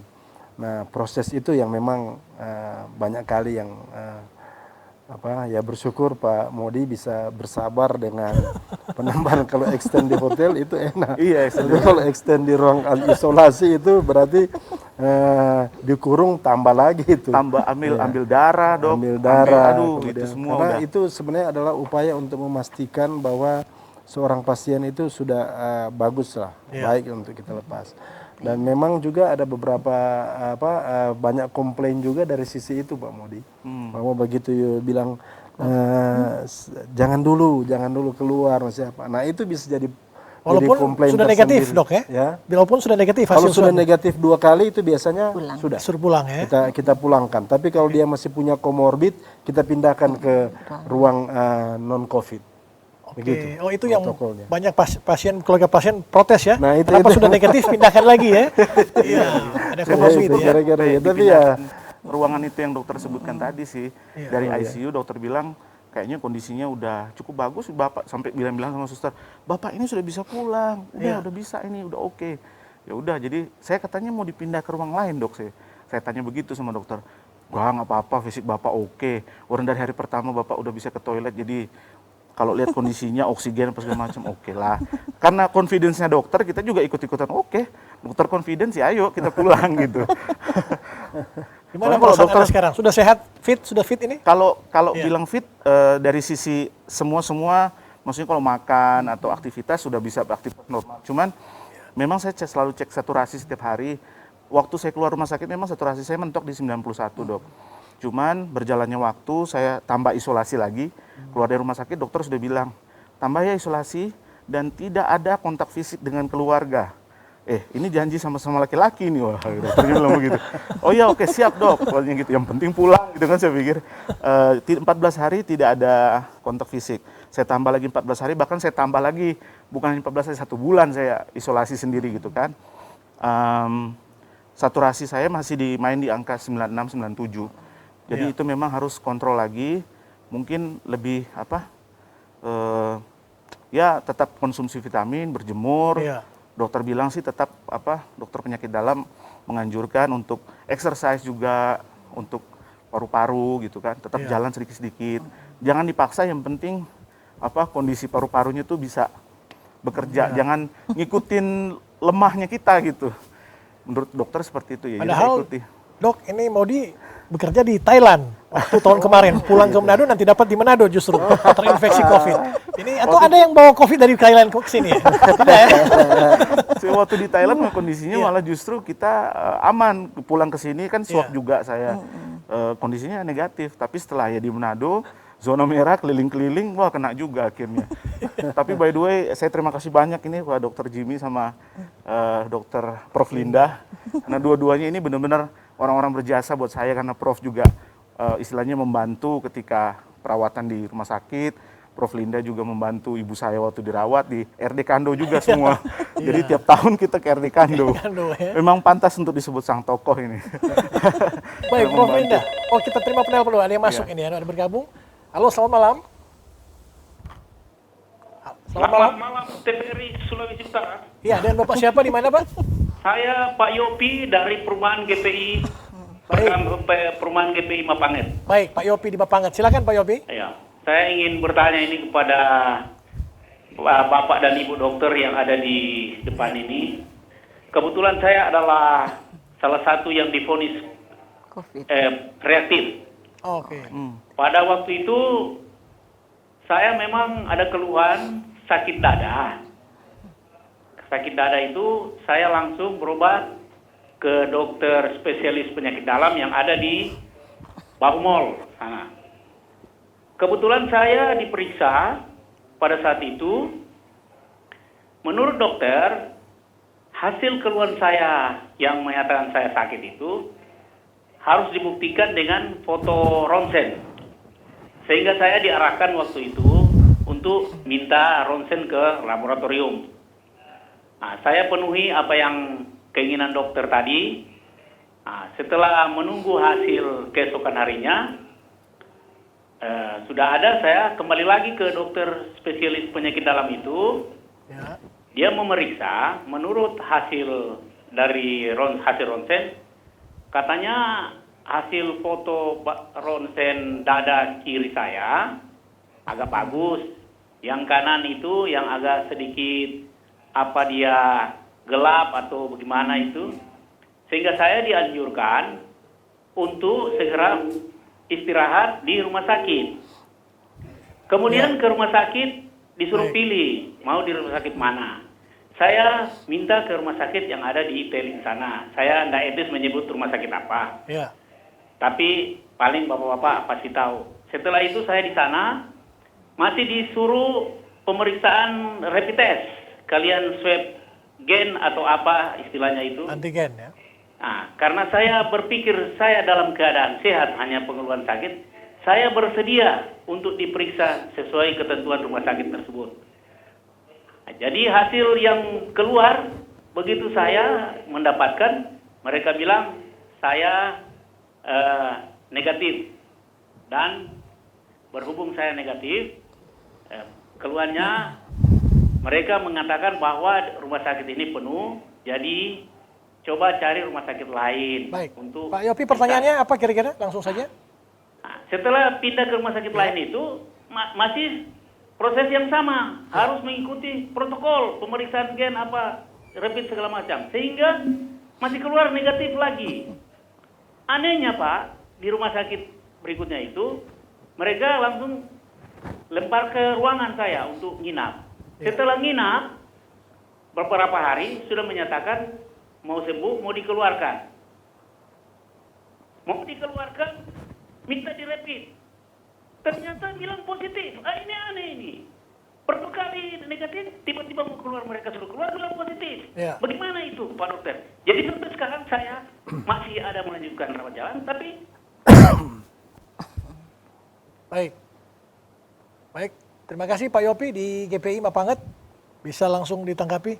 Nah, proses itu yang memang banyak kali yang bersyukur Pak Modi bisa bersabar dengan penambahan. Kalau extend di hotel itu enak. Iya, tapi kalau extend di ruang isolasi itu berarti dikurung tambah lagi itu. Tambah ambil darah, Dok. Ambil darah. Aduh, itu semua karena udah. itu sebenarnya adalah upaya untuk memastikan bahwa seorang pasien itu sudah bagus lah, baik untuk kita lepas. Dan memang juga ada beberapa banyak komplain juga dari sisi itu Pak Modi, bahwa begitu bilang jangan dulu keluar siapa. Nah itu bisa jadi Walaupun komplain sudah negatif tersendiri. Dok ya? Walaupun sudah negatif Kalau hasil sudah swab. negatif 2 kali itu biasanya Pulang. sudah Suruh pulang ya? kita pulangkan. Tapi kalau dia masih punya komorbid, kita pindahkan ke ruang non COVID. Begitu. Oh itu yang protokolnya. banyak keluarga pasien protes ya? Nah, itu- Kenapa itu. sudah negatif pindahkan lagi ya? Iya, ada komorbid Itu ya. gara-gara ya. Tapi Dipindahkan ya ruangan itu yang dokter sebutkan tadi sih. Dari ICU dokter bilang kayaknya kondisinya udah cukup bagus. Bapak sampai bilang sama suster, Bapak ini sudah bisa pulang. Udah bisa ini, udah oke. Ya udah, jadi saya katanya mau dipindah ke ruang lain, Dok. Saya tanya begitu sama dokter. Wah, nggak apa-apa, fisik Bapak oke. Orang dari hari pertama Bapak udah bisa ke toilet, jadi kalau lihat kondisinya, oksigen apa segala macam, oke lah. Karena confidence-nya dokter, kita juga ikut-ikutan oke. Dokter confidence, ya ayo kita pulang gitu. Gimana Soalnya kalau kalau dokter sekarang? Sudah sehat? Sudah fit ini? Kalau bilang fit dari sisi semua maksudnya kalau makan atau aktivitas sudah bisa aktivitas normal. Cuman memang saya selalu cek saturasi setiap hari. Waktu saya keluar rumah sakit memang saturasi saya mentok di 91, Dok. Cuman berjalannya waktu saya tambah isolasi lagi. Keluar dari rumah sakit dokter sudah bilang, tambah ya isolasi dan tidak ada kontak fisik dengan keluarga. Ini janji sama-sama laki-laki nih, wah dokternya bilang begitu. Oh ya oke siap Dok, pokoknya gitu. Yang penting pulang gitu kan saya pikir. 14 hari tidak ada kontak fisik. Saya tambah lagi 14 hari, bahkan saya tambah lagi bukan hanya 14 hari, 1 bulan saya isolasi sendiri gitu kan. Saturasi saya masih main di angka 96, 97. Jadi itu memang harus kontrol lagi, mungkin lebih tetap konsumsi vitamin, berjemur. Dokter bilang sih tetap dokter penyakit dalam menganjurkan untuk exercise juga untuk paru-paru gitu kan, tetap jalan sedikit-sedikit. Jangan dipaksa, yang penting kondisi paru-parunya tuh bisa bekerja, jangan ngikutin lemahnya kita gitu. Menurut dokter seperti itu ya. Padahal, ikuti. Dok, ini Modi bekerja di Thailand waktu tahun kemarin. Pulang ke Manado nanti dapat di Manado justru terinfeksi COVID. Ini atau ada yang bawa COVID dari Thailand ke sini ya? Tidak ya? Waktu di Thailand kondisinya malah justru kita aman. Pulang ke sini kan swab juga saya. Kondisinya negatif. Tapi setelah ya di Manado, zona merah keliling-keliling, wah kena juga akhirnya. Tapi by the way, saya terima kasih banyak ini Pak Dokter Jimmy sama Dokter Prof Linda. Karena dua-duanya ini benar-benar orang-orang berjasa buat saya, karena Prof juga istilahnya membantu ketika perawatan di rumah sakit. Prof Linda juga membantu ibu saya waktu dirawat di RD Kando juga semua. Jadi tiap tahun kita ke RD Kando. Memang pantas untuk disebut sang tokoh ini. Baik, Prof Linda. Oh, kita terima penelpon dulu. Ada yang masuk ini, ada bergabung. Halo, selamat malam. Selamat malam TVRI Sulawesi Utara. Iya, dan Bapak siapa di mana, Pak? Saya Pak Yopi dari Perumahan GPI. Perumahan GPI Mapanget. Baik, Pak Yopi di Mapanget. Silakan Pak Yopi. Ya, saya ingin bertanya ini kepada Bapak dan Ibu dokter yang ada di depan ini. Kebetulan saya adalah salah satu yang divonis COVID. reaktif. Oke. Pada waktu itu saya memang ada keluhan sakit dada. Sakit dada itu saya langsung berobat ke dokter spesialis penyakit dalam yang ada di Bahu Mall sana. Kebetulan saya diperiksa pada saat itu. Menurut dokter, hasil keluhan saya yang menyatakan saya sakit itu harus dibuktikan dengan foto ronsen. Sehingga saya diarahkan waktu itu untuk minta ronsen ke laboratorium. Nah, saya penuhi apa yang keinginan dokter tadi. Nah, setelah menunggu hasil keesokan harinya, sudah ada, saya kembali lagi ke dokter spesialis penyakit dalam itu. Ya. Dia memeriksa, menurut hasil dari hasil ronsen, katanya hasil foto ronsen dada kiri saya agak bagus. Yang kanan itu yang agak sedikit apa dia gelap atau bagaimana itu. Sehingga saya dianjurkan untuk segera istirahat di rumah sakit. Kemudian ke rumah sakit disuruh pilih mau di rumah sakit mana. Saya minta ke rumah sakit yang ada di Teling sana. Saya tidak etis menyebut rumah sakit apa. Ya. Tapi paling bapak-bapak pasti tahu. Setelah itu saya di sana masih disuruh pemeriksaan rapid test. Kalian swab gen atau apa istilahnya itu. Antigen ya. Nah, karena saya berpikir saya dalam keadaan sehat, hanya pengeluhan sakit, saya bersedia untuk diperiksa sesuai ketentuan rumah sakit tersebut. Nah, jadi hasil yang keluar, begitu saya mendapatkan, mereka bilang saya negatif. Dan berhubung saya negatif, keluarnya mereka mengatakan bahwa rumah sakit ini penuh, jadi coba cari rumah sakit lain. Baik. Untuk Pak Yopi, pertanyaannya apa kira-kira? Langsung saja. Nah, setelah pindah ke rumah sakit lain itu masih proses yang sama, harus mengikuti protokol pemeriksaan gen apa rapid segala macam, sehingga masih keluar negatif lagi. Anehnya Pak, di rumah sakit berikutnya itu mereka langsung lempar ke ruangan saya untuk nginap. Setelah nginap beberapa hari sudah menyatakan mau sembuh, mau dikeluarkan. Mau dikeluarkan, minta direpit. Ternyata bilang positif. Ini aneh ini. Berapa kali negatif, tiba-tiba mau keluar, mereka suruh keluar, bilang positif. Ya. Bagaimana itu Pak Dokter? Jadi sampai sekarang saya masih ada melanjutkan rawat jalan, tapi... Baik. Baik. Terima kasih Pak Yopi di GPI Mapanget. Bisa langsung ditanggapi.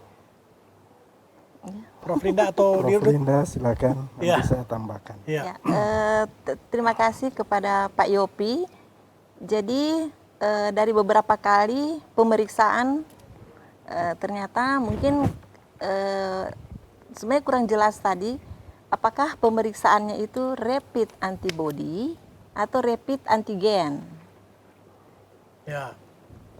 Prof. Linda atau Prof. Dirut? Linda silakan, nanti Ya. saya tambahkan. Ya. Terima kasih kepada Pak Yopi. Jadi dari beberapa kali pemeriksaan ternyata mungkin sebenarnya kurang jelas tadi apakah pemeriksaannya itu rapid antibody atau rapid antigen. Ya.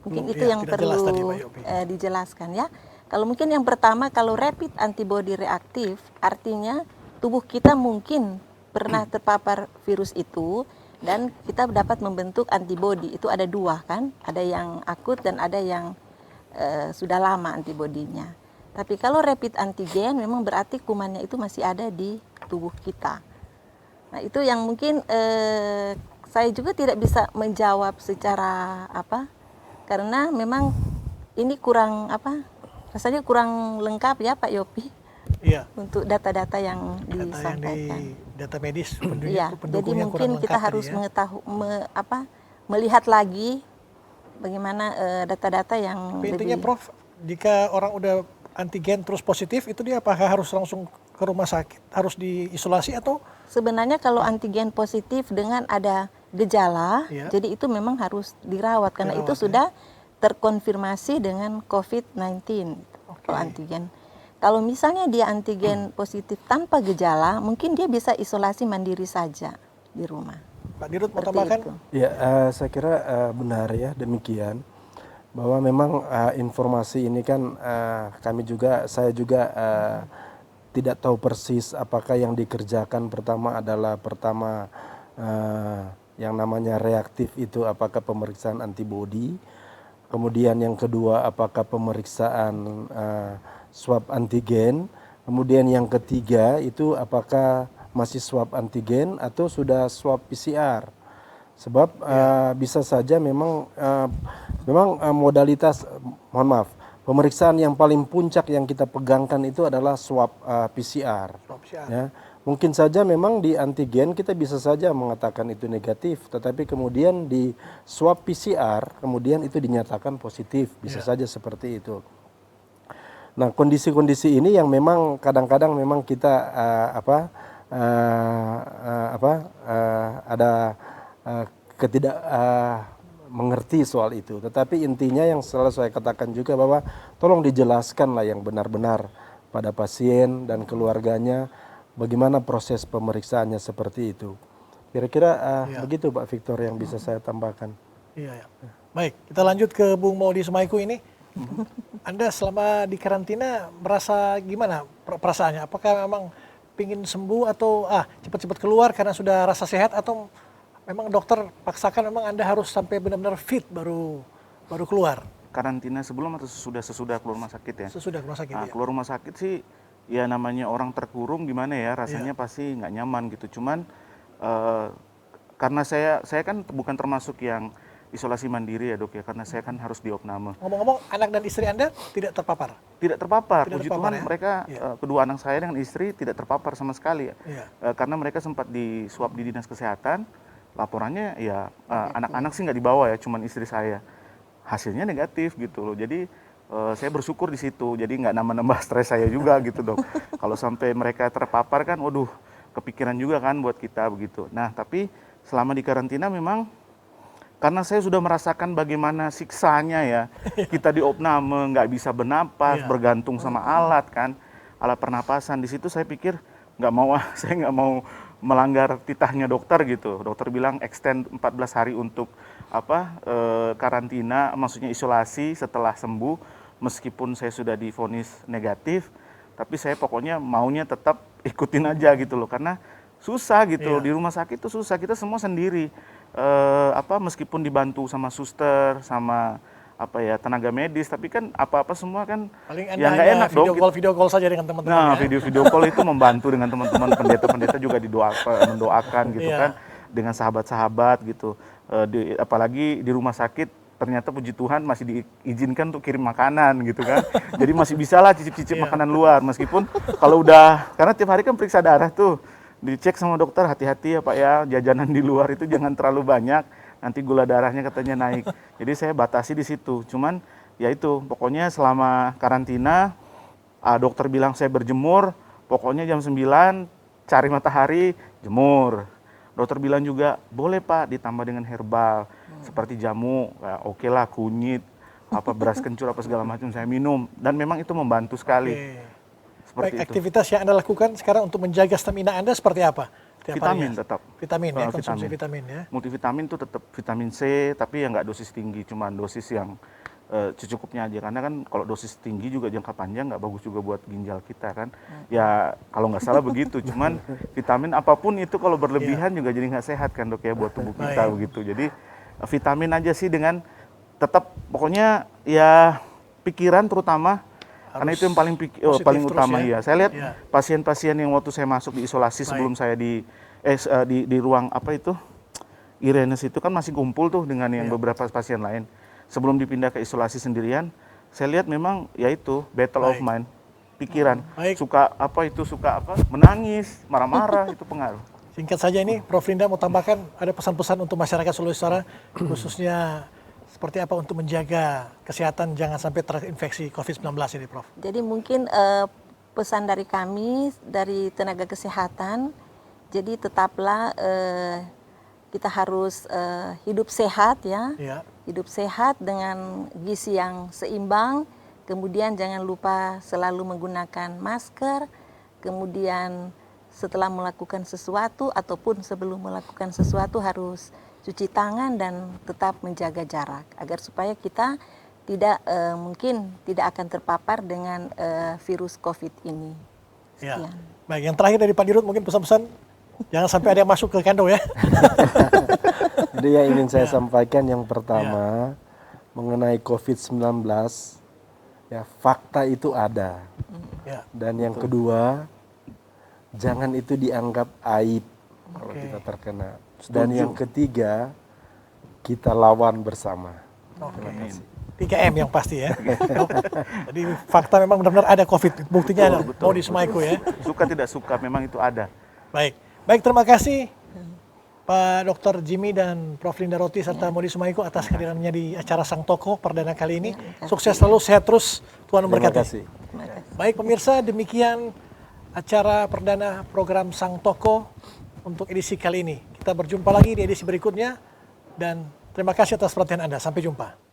Mungkin Belum, itu ya, yang tidak jelas perlu tadi, Pak Yopi. dijelaskan ya. Kalau mungkin yang pertama, kalau rapid antibody reaktif, artinya tubuh kita mungkin pernah terpapar virus itu dan kita dapat membentuk antibody. Itu ada dua kan, ada yang akut dan ada yang sudah lama antibodinya. Tapi kalau rapid antigen memang berarti kumannya itu masih ada di tubuh kita. Nah itu yang mungkin saya juga tidak bisa menjawab secara apa, karena memang ini kurang apa, rasanya kurang lengkap ya Pak Yopi. Iya. Untuk data-data yang Data yang disampaikan. di data medis Iya, jadi pendukungnya mungkin kurang kita lengkap harus tadi ya. melihat lagi bagaimana data-data yang Tapi intinya Prof, jika orang udah antigen terus positif, itu dia apakah harus langsung ke rumah sakit, harus diisolasi atau? sebenarnya kalau antigen positif dengan ada gejala, Iya. jadi itu memang harus dirawat karena itu Dirawat, ya. sudah terkonfirmasi dengan COVID-19 kalau antigen. Kalau misalnya dia antigen positif tanpa gejala, mungkin dia bisa isolasi mandiri saja di rumah. Pak Dirut mau Seperti tambahkan? itu. Ya, saya kira benar ya demikian. bahwa memang informasi ini kan saya juga tidak tahu persis apakah yang dikerjakan pertama yang namanya reaktif itu apakah pemeriksaan antibodi, kemudian yang kedua apakah pemeriksaan swab antigen, kemudian yang ketiga itu apakah masih swab antigen atau sudah swab PCR. Sebab bisa saja memang modalitas, mohon maaf, pemeriksaan yang paling puncak yang kita pegangkan itu adalah swab PCR. Ya. Mungkin saja memang di antigen kita bisa saja mengatakan itu negatif, tetapi kemudian di swab PCR kemudian itu dinyatakan positif, bisa saja seperti itu. Nah, kondisi-kondisi ini yang memang kadang-kadang memang kita ada mengerti soal itu. Tetapi intinya yang selalu saya katakan juga bahwa tolong dijelaskanlah yang benar-benar pada pasien dan keluarganya bagaimana proses pemeriksaannya seperti itu. Kira-kira begitu Pak Victor yang bisa saya tambahkan. Iya, ya. Baik, kita lanjut ke Bung Maudi Sumaiku ini. Anda selama di karantina merasa gimana perasaannya? Apakah memang pingin sembuh atau cepat-cepat keluar karena sudah rasa sehat, atau memang dokter paksakan memang Anda harus sampai benar-benar fit baru keluar? Karantina sebelum atau sesudah keluar rumah sakit ya? Sesudah keluar sakit. Ya. Keluar rumah sakit sih ya namanya orang terkurung gimana ya, rasanya pasti nggak nyaman gitu. Cuman karena saya kan bukan termasuk yang isolasi mandiri ya dok ya, karena saya kan harus di opname. Ngomong-ngomong, anak dan istri Anda tidak terpapar? Tidak terpapar, puji terpapar, Tuhan ya? mereka kedua anak saya dengan istri tidak terpapar sama sekali ya. Karena mereka sempat di swab di dinas kesehatan, laporannya ya anak-anak sih nggak dibawa ya, cuman istri saya. Hasilnya negatif gitu loh, jadi saya bersyukur di situ, jadi nggak nambah-nambah stres saya juga gitu dok. Kalau sampai mereka terpapar kan, waduh kepikiran juga kan buat kita begitu. Nah tapi selama di karantina memang karena saya sudah merasakan bagaimana siksanya ya, kita di opname nggak bisa bernapas, bergantung sama alat kan, alat pernapasan. Di situ saya pikir saya nggak mau melanggar titahnya dokter gitu. Dokter bilang extend 14 hari untuk karantina, maksudnya isolasi setelah sembuh, meskipun saya sudah divonis negatif, tapi saya pokoknya maunya tetap ikutin aja gitu loh, karena susah gitu di rumah sakit tuh susah, kita semua sendiri. Meskipun dibantu sama suster, sama tenaga medis, tapi kan apa-apa semua kan paling ya nggak enak dong. Video call saja dengan teman-teman. Nah, video call itu membantu dengan teman-teman pendeta juga mendoakan gitu kan, dengan sahabat-sahabat gitu. Apalagi di rumah sakit ternyata puji Tuhan masih diizinkan untuk kirim makanan gitu kan. Jadi masih bisa lah cicip-cicip makanan luar, meskipun kalau udah, karena tiap hari kan periksa darah tuh, dicek sama dokter, hati-hati ya Pak ya, jajanan di luar itu jangan terlalu banyak, nanti gula darahnya katanya naik. Jadi saya batasi di situ. Cuman ya itu, pokoknya selama karantina dokter bilang saya berjemur, pokoknya jam 9 cari matahari, jemur. Dokter bilang juga boleh Pak ditambah dengan herbal seperti jamu, oke lah, kunyit, beras kencur segala macam saya minum, dan memang itu membantu sekali. Baik, aktivitas yang Anda lakukan sekarang untuk menjaga stamina Anda seperti apa? Vitamin tetap. Vitamin ya, konsumsi vitamin ya. Multivitamin itu tetap vitamin C, tapi ya nggak dosis tinggi, cuma dosis yang secukupnya aja. Karena kan kalau dosis tinggi juga jangka panjang nggak bagus juga buat ginjal kita kan. Ya kalau nggak salah begitu, cuman vitamin apapun itu kalau berlebihan juga jadi nggak sehat kan dok ya buat tubuh kita begitu. Jadi vitamin aja sih, dengan tetap pokoknya ya pikiran terutama, karena itu yang paling utama ya. Saya lihat pasien-pasien yang waktu saya masuk di isolasi sebelum saya di ruang Irenes itu kan masih kumpul tuh dengan yang beberapa pasien lain. Sebelum dipindah ke isolasi sendirian, saya lihat memang ya itu battle of mind, pikiran. Suka menangis, marah-marah itu pengaruh. Singkat saja ini, Prof. Linda mau tambahkan ada pesan-pesan untuk masyarakat Sulawesi Utara, khususnya seperti apa untuk menjaga kesehatan jangan sampai terinfeksi COVID-19 ini, Prof? Jadi mungkin pesan dari kami, dari tenaga kesehatan, jadi tetaplah kita harus hidup sehat ya. Hidup sehat dengan gizi yang seimbang, kemudian jangan lupa selalu menggunakan masker, kemudian setelah melakukan sesuatu ataupun sebelum melakukan sesuatu harus cuci tangan dan tetap menjaga jarak agar supaya kita mungkin tidak akan terpapar dengan virus COVID ini. Ya. Sekian. Baik, yang terakhir dari Pak Dirut mungkin pesan-pesan jangan sampai ada yang masuk ke kando ya. Jadi yang ingin saya sampaikan yang pertama mengenai COVID-19, ya fakta itu ada. Ya. Dan yang kedua, jangan itu dianggap aib kalau kita terkena. Dan yang ketiga, kita lawan bersama. Terima kasih. 3M yang pasti ya. Jadi fakta memang benar-benar ada COVID. Buktinya ada. Mau di Sumaiku ya. Suka tidak suka memang itu ada. Baik, terima kasih Pak Dr. Jimmy dan Prof. Linda Roti serta Modi Sumaiku atas kehadirannya di acara Sang Tokoh perdana kali ini. Sukses selalu, sehat terus, Tuhan Terima memberkati. kasih. Baik pemirsa, demikian acara perdana program Sang Tokoh untuk edisi kali ini. Kita berjumpa lagi di edisi berikutnya dan terima kasih atas perhatian Anda. Sampai jumpa.